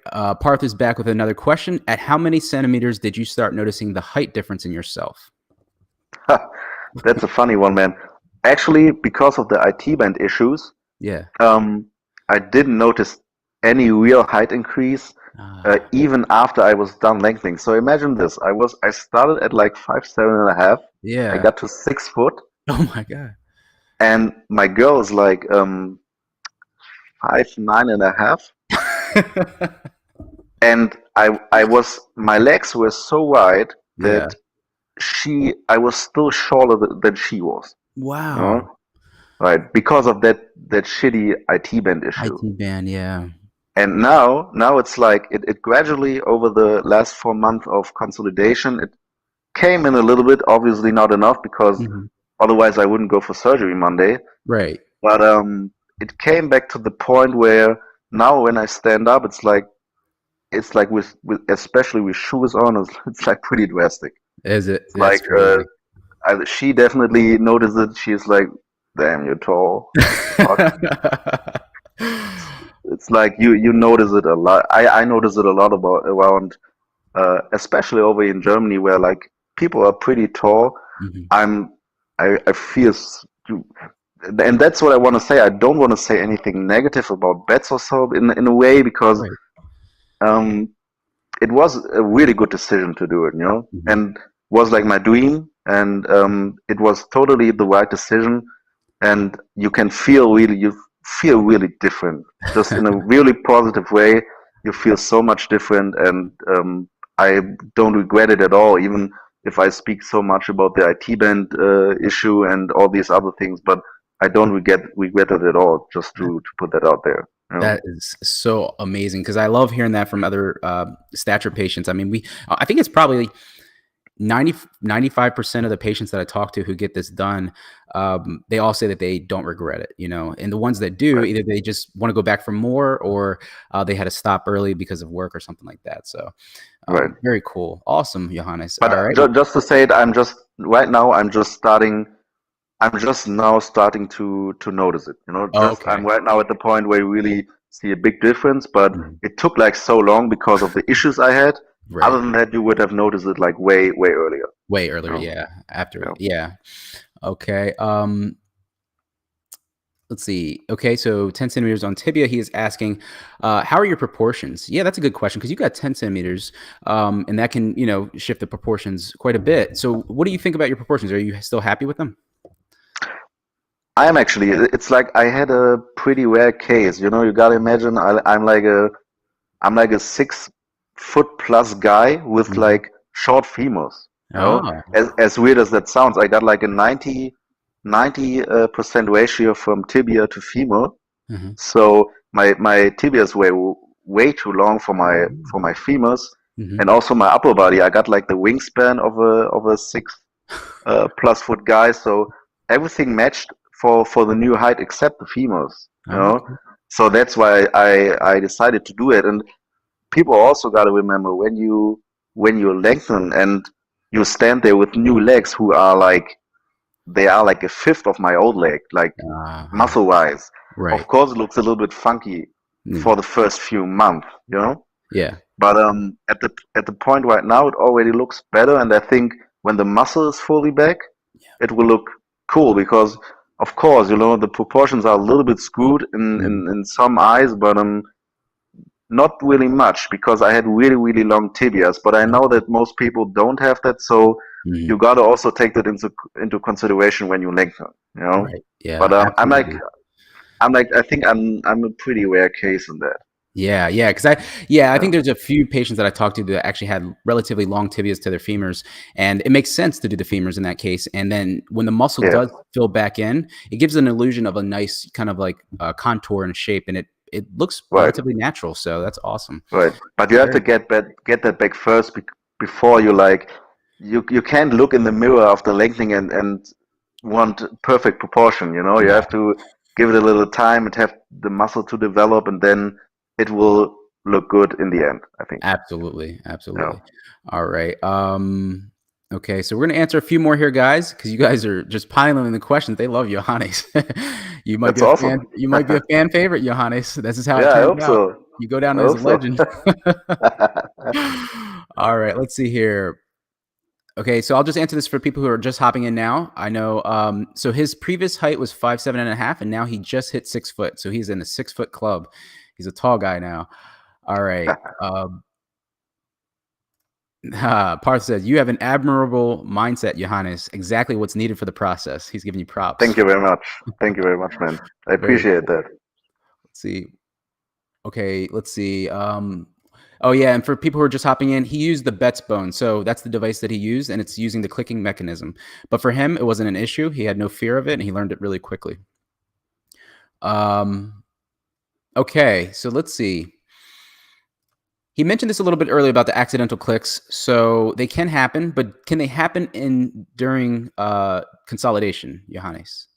Parth is back with another question. At how many centimeters did you start noticing the height difference in yourself? That's a funny one, man. Actually, because of the IT band issues, Yeah. Um, I didn't notice any real height increase Ah, even after I was done lengthening. So imagine this: I started at like 5'7.5". I yeah. got to 6 foot, Oh my God. and my girl is like 5'9.5". And I was my legs were so wide Yeah. that I was still shorter than she was. You Wow. know? Right? Because of that shitty IT band issue. IT band. Yeah. And now it's like it gradually over the last 4 months of consolidation, it came in a little bit, obviously not enough because Mhm. otherwise I wouldn't go for surgery Monday. Right. But it came back to the point where now when I stand up, it's like with especially with shoes on, it's like pretty drastic. Is it? It's That's like crazy. she definitely noticed it. She's like, "Damn, you're tall. Fuck." It's like you notice it a lot. I notice it a lot around especially over in Germany where like people are pretty tall. Mhm. I'm I feel and that's what I want to say. I don't want to say anything negative about Betz or so in a way because Right. um it was a really good decision to do it, Mhm. and was like my dream, and it was totally the right decision, and you feel really different, just in a really positive way. You feel so much different, and I don't regret it at all, even if I speak so much about the IT band issue and all these other things, but I don't regret it at all, just to put that out there. That is so amazing because I love hearing that from other stature patients. I mean, I think it's probably 95% of the patients that I talk to who get this done, they all say that they don't regret it. And the ones that do, Right, either they just want to go back for more or they had to stop early because of work or something like that. So right. very cool. Awesome, Johannes. But All right. Well, just to say it, right now I'm just starting. I'm just now starting to notice it. Just okay. I'm right now at the point where you really see a big difference, but Mhm. it took like so long because of the issues I had. Other Right. than that, you would have noticed it like way earlier. Way earlier. You know? Yeah. After. Yeah. Yeah. Okay. Let's see. Okay, so 10 centimeters on tibia. He is asking, how are your proportions? Yeah, that's a good question because you got 10 centimeters, and that can, shift the proportions quite a bit. So, what do you think about your proportions? Are you still happy with them? I am actually. It's like I had a pretty rare case. You gotta imagine I'm like a 6 foot plus guy with Hmm. like short femurs. Oh. As weird as that sounds, I got like a 90% ratio from tibia to femur. Hmm. So my tibias were way too long for my femurs, Hmm. and also my upper body. I got like the wingspan of a 6 plus foot guy. So everything matched for the new height except the femurs. You Oh, know, okay. so that's why I decided to do it. And people also got to remember when you lengthen and you stand there with new legs who are like they are like a fifth of my old leg, like Uh-huh. muscle wise. Of Right. course, it looks a little bit funky for Mm. the first few months. Yeah. But at the point right now, it already looks better, and I think when the muscle is fully back, it will look cool because, of course, the proportions are a little bit screwed in some eyes, but not really much because I had really, really long tibias. But I know that most people don't have that, so you Mhm. got to also take that into consideration when you lengthen, Right. Yeah, But absolutely. I think I'm a pretty rare case in that. Yeah, yeah, because I think Yeah, there's a few patients that I talked to that actually had relatively long tibias to their femurs, and it makes sense to do the femurs in that case. And then when the muscle yeah, does fill back in, it gives an illusion of a nice kind of like contour and shape, and it looks right, relatively natural. So that's awesome. right. But you have to Very get that back first before you can't look in the mirror after lengthening and want perfect proportion. You no, have to give it a little time and have the muscle to develop, and then it will look good in the end, I think. absolutely, Yeah, absolutely. All right. Okay, so we're gonna answer a few more here, guys, because you guys are just piling in the questions. They love Johannes. You might that's be a awesome. fan. You might be a fan favorite, Johannes. This is how it Yeah, I turns hope out. so. You go down I as a hope so. legend. All right, let's see here. Okay, so I'll just answer this for people who are just hopping in now. I know. So his previous height was 5'7.5", and now he just hit 6 foot. So he's in the 6 foot club. He's a tall guy now. All right. Parth says, you have an admirable mindset, Johannes. Exactly what's needed for the process. He's giving you props. Thank you very much. Thank you very much, man. I Very appreciate cool. that. Let's see. Okay, let's see. Oh yeah, and for people who are just hopping in, he used the Betzbone. So that's the device that he used, and it's using the clicking mechanism. But for him, it wasn't an issue. He had no fear of it, and he learned it really quickly. Um, okay, so let's see. He mentioned this a little bit earlier about the accidental clicks. So they can happen, but can they happen during consolidation, Johannes?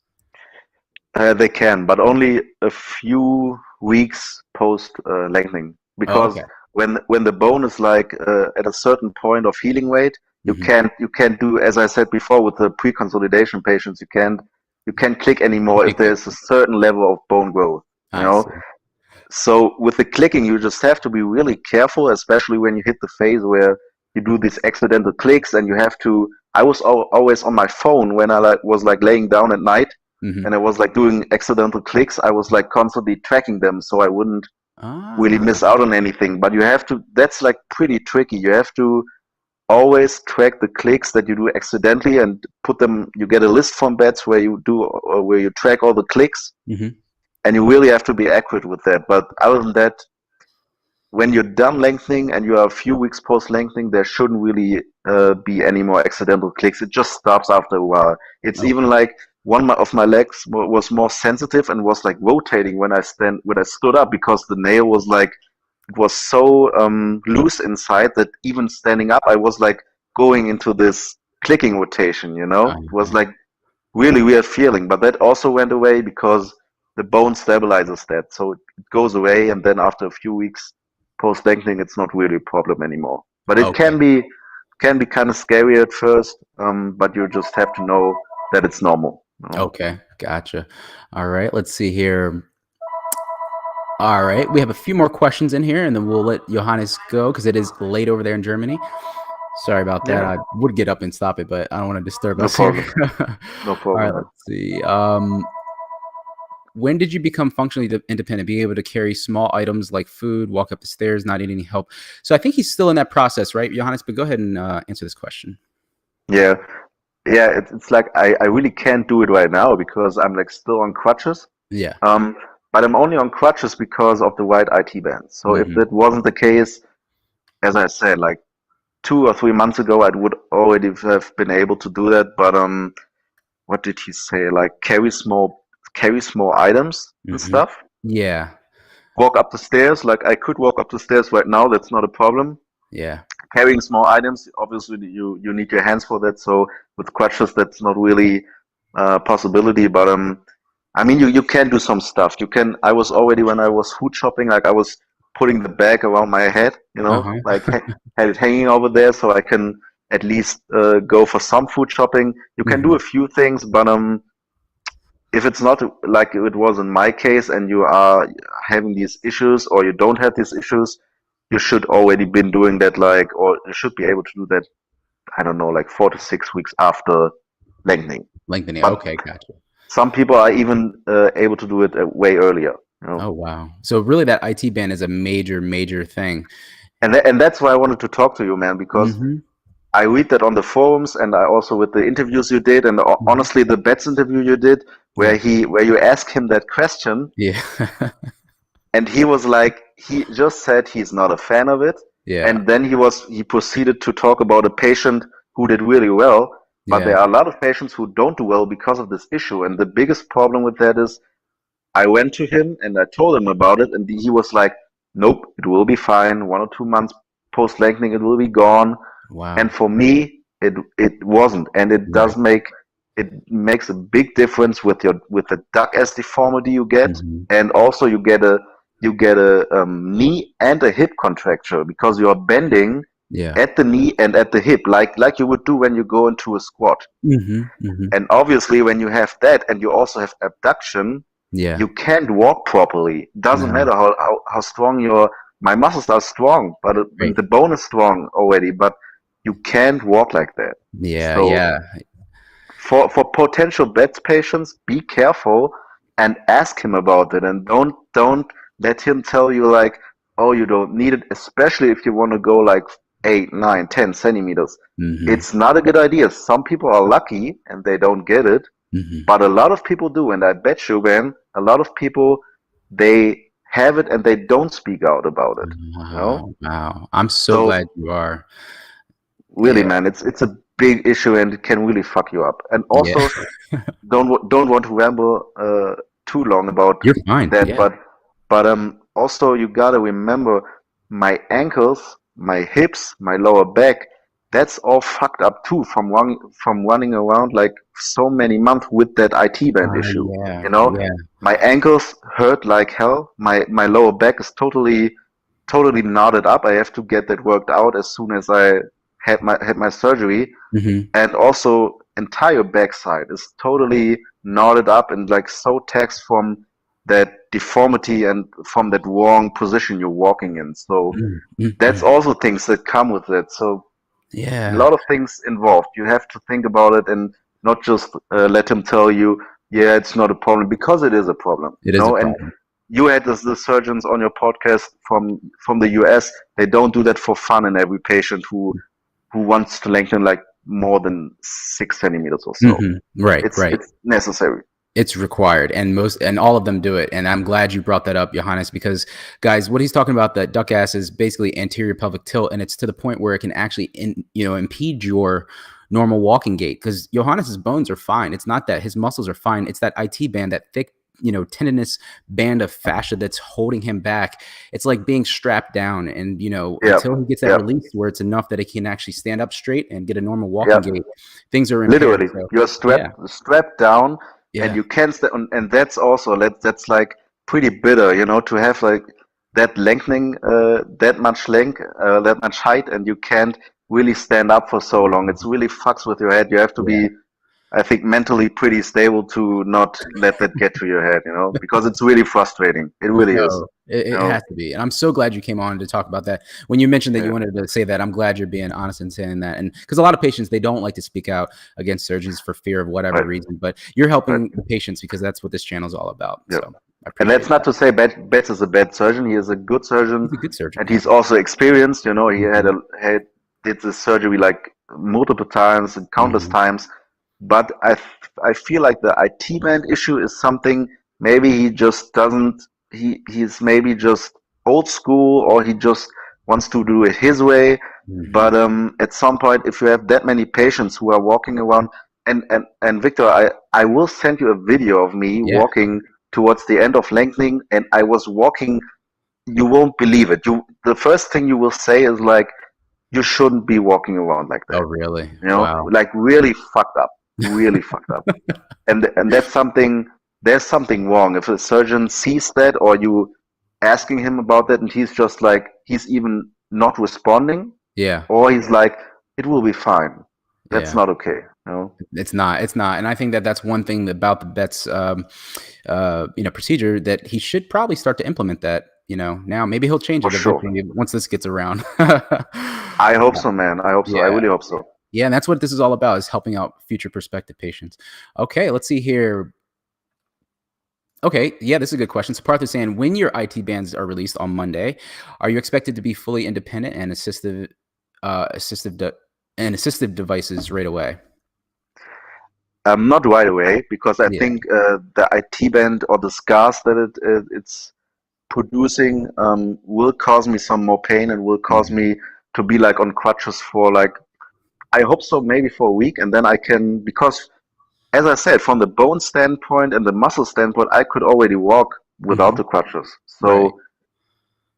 They can, but only a few weeks post lengthening, Oh, because okay. when the bone is like at a certain point of healing rate, Hmm. you can't do, as I said before with the pre-consolidation patients, you can't click You anymore if can't click. there's a certain level of bone growth. You I know, see. so with the clicking, you just have to be really careful, especially when you hit the phase where you do these accidental clicks, and you have to. I was always on my phone when I was like laying down at night, and I Hmm. was like doing accidental clicks. I was like constantly tracking them, so I wouldn't really Ah, miss out on anything. But you have to. That's like pretty tricky. You have to always track the clicks that you do accidentally and put them. You get a list from Betz where you do where you track all the clicks, hmm. and you really have to be accurate with that. But other than that, when you're done lengthening and you are a few weeks post lengthening, there shouldn't really be any more accidental clicks. It just stops after a while. It's even Okay. like one of my legs was more sensitive and was like rotating when I stood up, because the nail was like, it was so loose inside that even standing up, I was like going into this clicking rotation. It was Okay. like really weird feeling, but that also went away because the bone stabilizes that, so it goes away, and then after a few weeks post lengthening, it's not really a problem anymore. But it Okay. can be kind of scary at first, but you just have to know that it's normal. Okay. Gotcha. All right. Let's see here. All right. We have a few more questions in here, and then we'll let Johannes go because it is late over there in Germany. Sorry about that. Yeah, I would get up and stop it, but I don't want to disturb no us here. problem, no All right. problem, man. Let's see. When did you become functionally independent, being able to carry small items like food, walk up the stairs, not need any help? So I think he's still in that process, right, Johannes? But go ahead and answer this question. Yeah, yeah. It's like I really can't do it right now because I'm like still on crutches. Yeah. Um, but I'm only on crutches because of the white IT band. So if Hmm. that wasn't the case, as I said, like 2 or 3 months ago, I would already have been able to do that. But what did he say? Like carry small items and Hmm. stuff. Yeah. Walk up the stairs. Like I could walk up the stairs right now. That's not a problem. Yeah. Carrying small items, obviously you need your hands for that. So with crutches, that's not really a possibility. But I mean, you can do some stuff. You can. I was already, when I was food shopping, like I was putting the bag around my head, like Uh-huh. had it hanging over there, so I can at least go for some food shopping. You can do Hmm. a few things, but if it's not like it was in my case, and you are having these issues, or you don't have these issues, you should already been doing that, like, or you should be able to do that I don't know, like 4 to 6 weeks after lengthening. Lengthening. But Okay, gotcha. some people are even able to do it way earlier. You know? Oh wow. So really, that IT band is a major thing. And that's why I wanted to talk to you, man, because Mm-hmm. I read that on the forums, and I also with the interviews you did, and Mm-hmm. honestly, the Betz interview you did, Yeah. where you ask him that question, Yeah. and he was like, he just said he's not a fan of it, Yeah. and then he proceeded to talk about a patient who did really well, but Yeah. there are a lot of patients who don't do well because of this issue, and the biggest problem with that is I went to him and I told him about it, and he was like, "Nope, it will be fine. 1 or 2 months post lengthening, it will be gone." And Wow. for me, it wasn't, and Right. it makes a big difference with the duck as deformity you get, Mm-hmm. and also you get a knee and a hip contracture because you are bending Yeah. at the knee and at the hip, like you would do when you go into a squat. Mm-hmm. Mm-hmm. And obviously, when you have that and you also have abduction, Yeah. you can't walk properly. Doesn't No. matter how strong my muscles are strong, but Right. the bone is strong already, but you can't walk like that. Yeah. So Yeah. for potential Betz patients, be careful and ask him about it, and don't let him tell you like, oh, you don't need it, especially if you want to go like 8, 9, 10 centimeters. Mm-hmm. It's not a good idea. Some people are lucky and they don't get it, Mm-hmm. but a lot of people do, and I bet you, man, a lot of people they have it and they don't speak out about it. You know? Wow. Wow. I'm so So glad you are. really, Yeah. man, it's a big issue and it can really fuck you up. And Yeah. also, don't want to ramble too long about You're fine. that, Yeah. but also you gotta remember my ankles, my hips, my lower back, that's all fucked up too from running around like so many months with that IT band issue. Yeah. You know, Yeah. my ankles hurt like hell. My lower back is totally knotted up. I have to get that worked out as soon as I had my surgery, Mm-hmm. and also entire backside is totally knotted up and like so taxed from that deformity and from that wrong position you're walking in. So that's Mm-hmm. also things that come with it. So a Yeah. lot of things involved. You have to think about it and not just let him tell you, yeah, it's not a problem, because it is a problem. It You is a know, and problem. you had the surgeons on your podcast from the US. They don't do that for fun in every patient who wants to lengthen like more than 6 centimeters or so. Mm-hmm. Right. Right. It's necessary. It's required, and all of them do it. And I'm glad you brought that up, Johannes, because guys, what he's talking about, that duck ass is basically anterior pelvic tilt, and it's to the point where it can actually impede your normal walking gait, because Johannes's bones are fine. It's not that his muscles are fine. It's that IT band, that thick, tendinous band of fascia that's holding him back. It's like being strapped down, and Yep. until he gets that Yep. release where it's enough that he can actually stand up straight and get a normal walking Yep. gait, things are impaired. Literally, So you're yeah. strapped down, and Yeah. you can't st and that's also that's like pretty bitter, to have like that lengthening, that much length, that much height, and you can't really stand up for so long. It's really fucks with your head. You have to Yeah. be, I think, mentally pretty stable to not let that get to your head, because it's really frustrating. It really is, No, it, you it know. has to be. And I'm so glad you came on to talk about that. When you mentioned that you Yeah, wanted to say that, I'm glad you're being honest and saying that. And because a lot of patients, they don't like to speak out against surgeons for fear of whatever right, reason, but you're right. helping the patients, because that's what this channel is all about. Yeah. So I And appreciate that's not that. to say Betz is a bad surgeon. He is a good surgeon, He's a good surgeon. and Yeah. he's also experienced. He Hmm. did the surgery like multiple times and countless Hmm. times. But I feel like the IT band issue is something, maybe he just doesn't. He's maybe just old school, or he just wants to do it his way. Hmm. But at some point, if you have that many patients who are walking around, and Victor, I will send you a video of me Yeah. walking towards the end of lengthening, and I was walking. You won't believe it. The first thing you will say is like, you shouldn't be walking around like Oh, that. really? Wow. Like really fucked up, really fucked up. And that's something. There's something wrong if a surgeon sees that, or you asking him about that, and he's just like, he's even not responding, Yeah. or he's like, it will be fine. That's Yeah. not okay. It's not. It's not. And I think that that's one thing about the Betz, procedure, that he should probably start to implement that. Now maybe he'll change For it sure. eventually once this gets around. I hope so, man. I hope so. I Yeah. really hope so. Yeah, and that's what this is all about, is helping out future prospective patients. Okay, let's see here. Okay, yeah, this is a good question. So Partha is saying, when your IT bands are released on Monday, are you expected to be fully independent and assistive devices right away? Not right away, because I Yeah. think the IT band or the scars that it's producing will cause me some more pain and will cause Mhm. me to be like on crutches for like, I hope so, maybe for a week, and then I can, because as I said, from the bone standpoint and the muscle standpoint, I could already walk without Mhm. the crutches. Right. So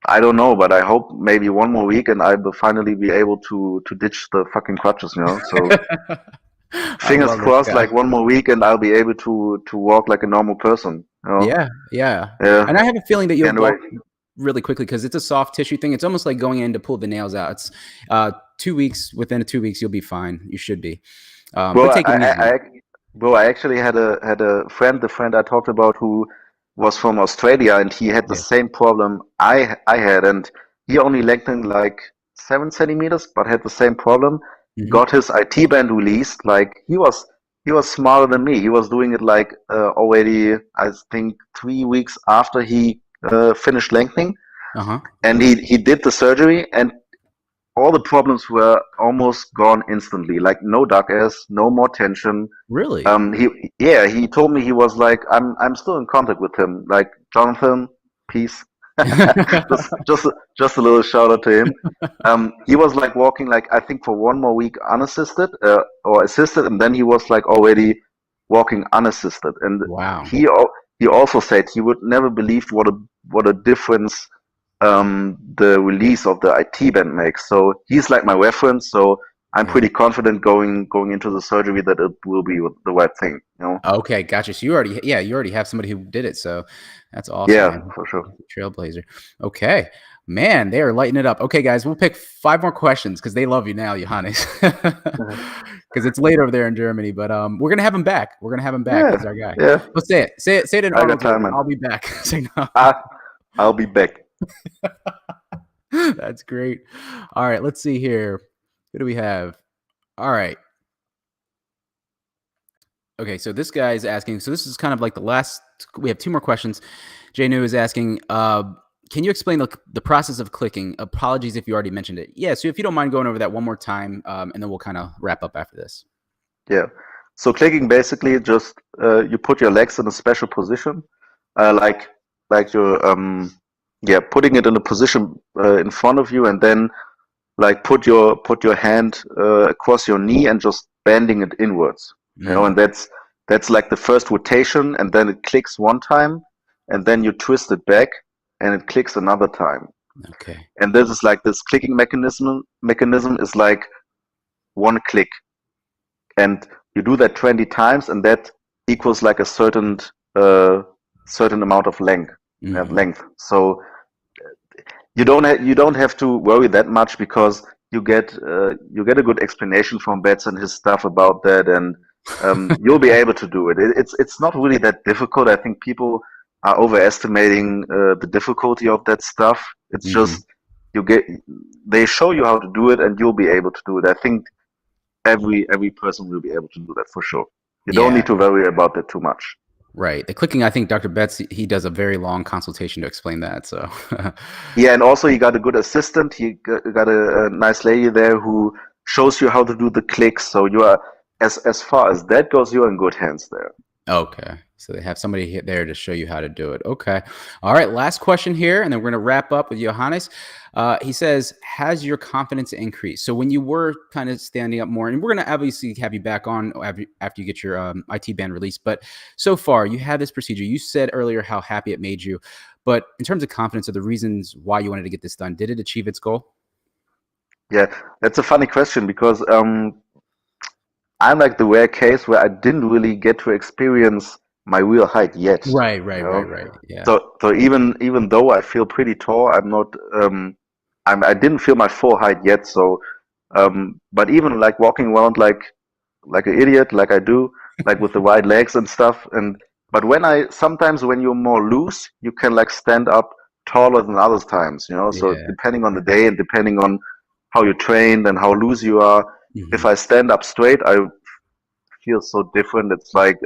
I don't know, but I hope maybe one more week and I will finally be able to ditch the fucking crutches, you know. So I fingers love this crossed, guy. like one more week and I'll be able to walk like a normal person, you know. Yeah, yeah. Yeah, And I have a feeling that you'll can't wait. walk really quickly because it's a soft tissue thing. It's almost like going in to pull the nails out. It's 2 weeks. Within 2 weeks, you'll be fine. You should be. Bro, But take it easy. bro, I actually had a friend, the friend I talked about, who was from Australia, and he had the Yeah. same problem I had, and he only lengthened like 7 centimeters, but had the same problem. Hmm. Got his IT band released. Like he was smarter than me. He was doing it like already, I think 3 weeks after he finished lengthening, Uh-huh. and he did the surgery, and all the problems were almost gone instantly. Like no duck ass, no more tension. Really? He told me, he was like, I'm still in contact with him. Like, Jonathan, peace. Just a little shout out to him. He was like walking like, I think for one more week unassisted or assisted, and then he was like already walking unassisted. And Wow. he also said he would never believe what a difference the release of the IT band makes. So he's like my reference. So I'm Yeah. pretty confident going into the surgery that it will be the right thing. You know? Okay, gotcha. So you already have somebody who did it. So that's awesome, Yeah, man. for sure. Trailblazer. Okay. Man, they are lighting it up. Okay, guys, we'll pick 5 more questions because they love you now, Johannes. Because it's late over there in Germany, but we're gonna have him back. We're gonna have him back. He's Yeah, our guy. yeah. Let's say it. Say it in I got Arnold's words. time, man. I'll be back. Say no. Ah, I'll be back. That's great. All right, let's see here. Who do we have? All right. Okay, so this guy is asking. So this is kind of like the last. We have 2 more questions. Jay New is asking. Can you explain the process of clicking? Apologies if you already mentioned it. Yeah. So if you don't mind going over that one more time, and then we'll kind of wrap up after this. Yeah. So clicking basically just you put your legs in a special position, uh, like like you're putting it in a position in front of you, and then like put your hand across your knee and just bending it inwards. You know, and Mm, that's like the first rotation, and then it clicks one time, and then you twist it back, and it clicks another time. okay. And this is like this clicking mechanism is like one click, and you do that 20 times, and that equals like a uh, certain amount of Hmm. length. So you don't have to worry that much, because you get a good explanation from Betz and his stuff about that, and you'll be able to do it. It's not really that difficult. I think people are overestimating the difficulty of that stuff. It's Hmm. just you get they show you how to do it, and you'll be able to do it. I think every person will be able to do that for sure. You don't Yeah. need to worry about that too much. Right. The clicking. I think Dr. Betz he does a very long consultation to explain that. So. Yeah, and also you got a good assistant. Got a nice lady there who shows you how to do the clicks. So you are, as far as that goes, you're in good hands there. Okay. So they have somebody there to show you how to do it. Okay. All right. Last question here, and then we're going to wrap up with Johannes. He says, has your confidence increased? So when you were kind of standing up more, and we're going to obviously have you back on after you get your IT band released, but so far you had this procedure. You said earlier how happy it made you, but in terms of confidence or the reasons why you wanted to get this done, did it achieve its goal? Yeah, that's a funny question, because I'm like the rare case where I didn't really get to experience my real height yet. Right, You right, right, know, right. Yeah. so even though I feel pretty tall, I'm not. I didn't feel my full height yet. So, but even like walking around like an idiot, like I do, like with the wide legs and stuff. And but when I sometimes when you're more loose, you can like stand up taller than other times. You know, so Yeah. depending on the day and depending on how you trained and how loose you are, if I stand up straight, I feel so different. It's like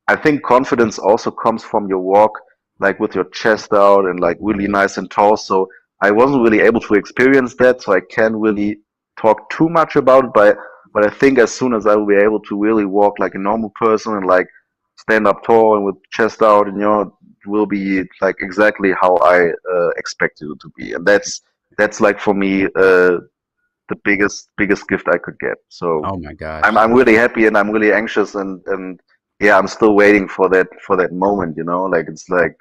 I think confidence also comes from your walk, like with your chest out and like really nice and tall. So I wasn't really able to experience that, so I can't really talk too much about it. But I think as soon as I will be able to really walk like a normal person and like stand up tall and with chest out, and it will be like exactly how I expected it to be. And that's like for me the biggest gift I could get. So Oh my I'm gosh. I'm really happy and I'm really anxious and yeah, I'm still waiting for that moment, like it's like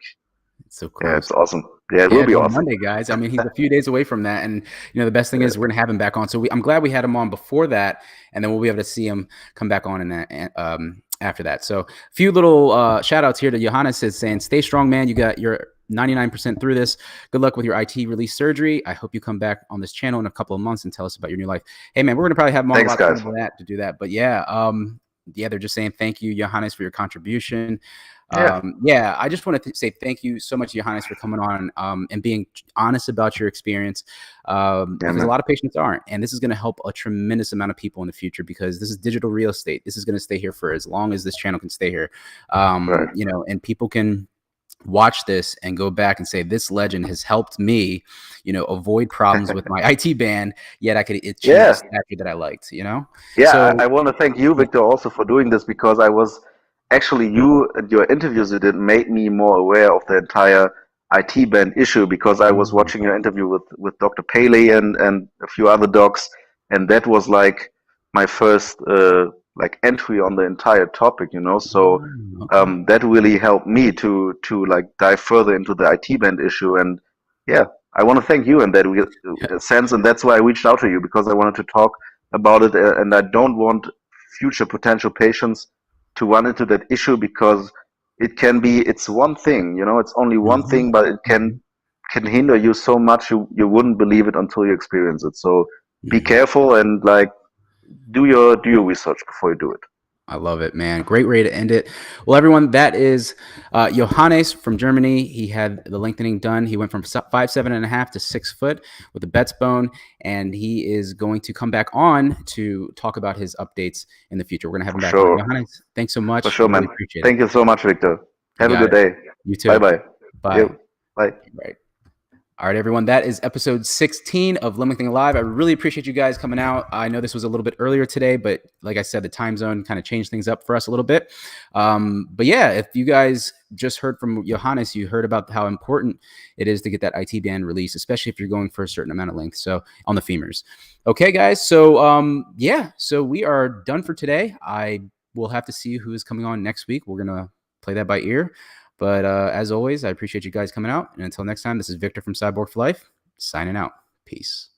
It's so yeah, close. it's awesome. Yeah, it Yeah, will it's be on awesome. Monday, guys. I mean, he's a few days away from that, and the best thing is we're gonna have him back on. So I'm glad we had him on before that, and then we'll be able to see him come back on after that. So a few little shout outs here to Johannes is saying, "Stay strong, man. You're 99% through this. Good luck with your IT release surgery. I hope you come back on this channel in a couple of months and tell us about your new life." Hey, man, we're gonna probably have him on a Thanks, lot sooner guys. than that to do that. But yeah, they're just saying thank you, Johannes, for your contribution. Yeah, Yeah, I just want to say thank you so much, Johannes, for coming on and being honest about your experience, yeah, because a man. lot of patients aren't, and this is going to help a tremendous amount of people in the future because this is digital real estate. This is going to stay here for as long as this channel can stay here, Right. and people can watch this and go back and say this legend has helped me, avoid problems with my IT band, yet I could achieve the Yeah, stature that I liked. yeah. I So want to thank you, yeah. Victor, also for doing this because I was actually you and your interviews you did made me more aware of the entire IT band issue because I was Mm, watching your interview with Dr. Paley and a few other docs, and that was like my first like entry on the entire topic. So okay. that really helped me to like dive further into the IT band issue, and yeah, I want to thank you in that sense, and that's why I reached out to you because I wanted to talk about it, and I don't want future potential patients to run into that issue because it's one thing, it's only one Mhm, thing, but it can mhm, can hinder you so much you wouldn't believe it until you experience it. So be mhm. careful and like do your research before you do it. I love it, man. Great way to end it. Well, everyone, that is Johannes from Germany. He had the lengthening done. He went from 5'7.5" to 6 foot with a Betzbone, and he is going to come back on to talk about his updates in the future. We're going to have him For back on. sure. Johannes, thanks so For much. I sure, really man. appreciate it. Thank you so much, Victor. You Have a got good it. day. You Bye too. bye. Bye. Yep. Bye. Right. All right, everyone. That is episode 16 of Lengthening Live. I really appreciate you guys coming out. I know this was a little bit earlier today, but like I said, the time zone kind of changed things up for us a little bit. But yeah, if you guys just heard from Johannes, you heard about how important it is to get that IT band released, especially if you're going for a certain amount of length. So on the femurs. Okay, guys. So yeah, so we are done for today. I will have to see who is coming on next week. We're gonna play that by ear. But as always, I appreciate you guys coming out. And until next time, this is Victor from Cyborg for Life, signing out. Peace.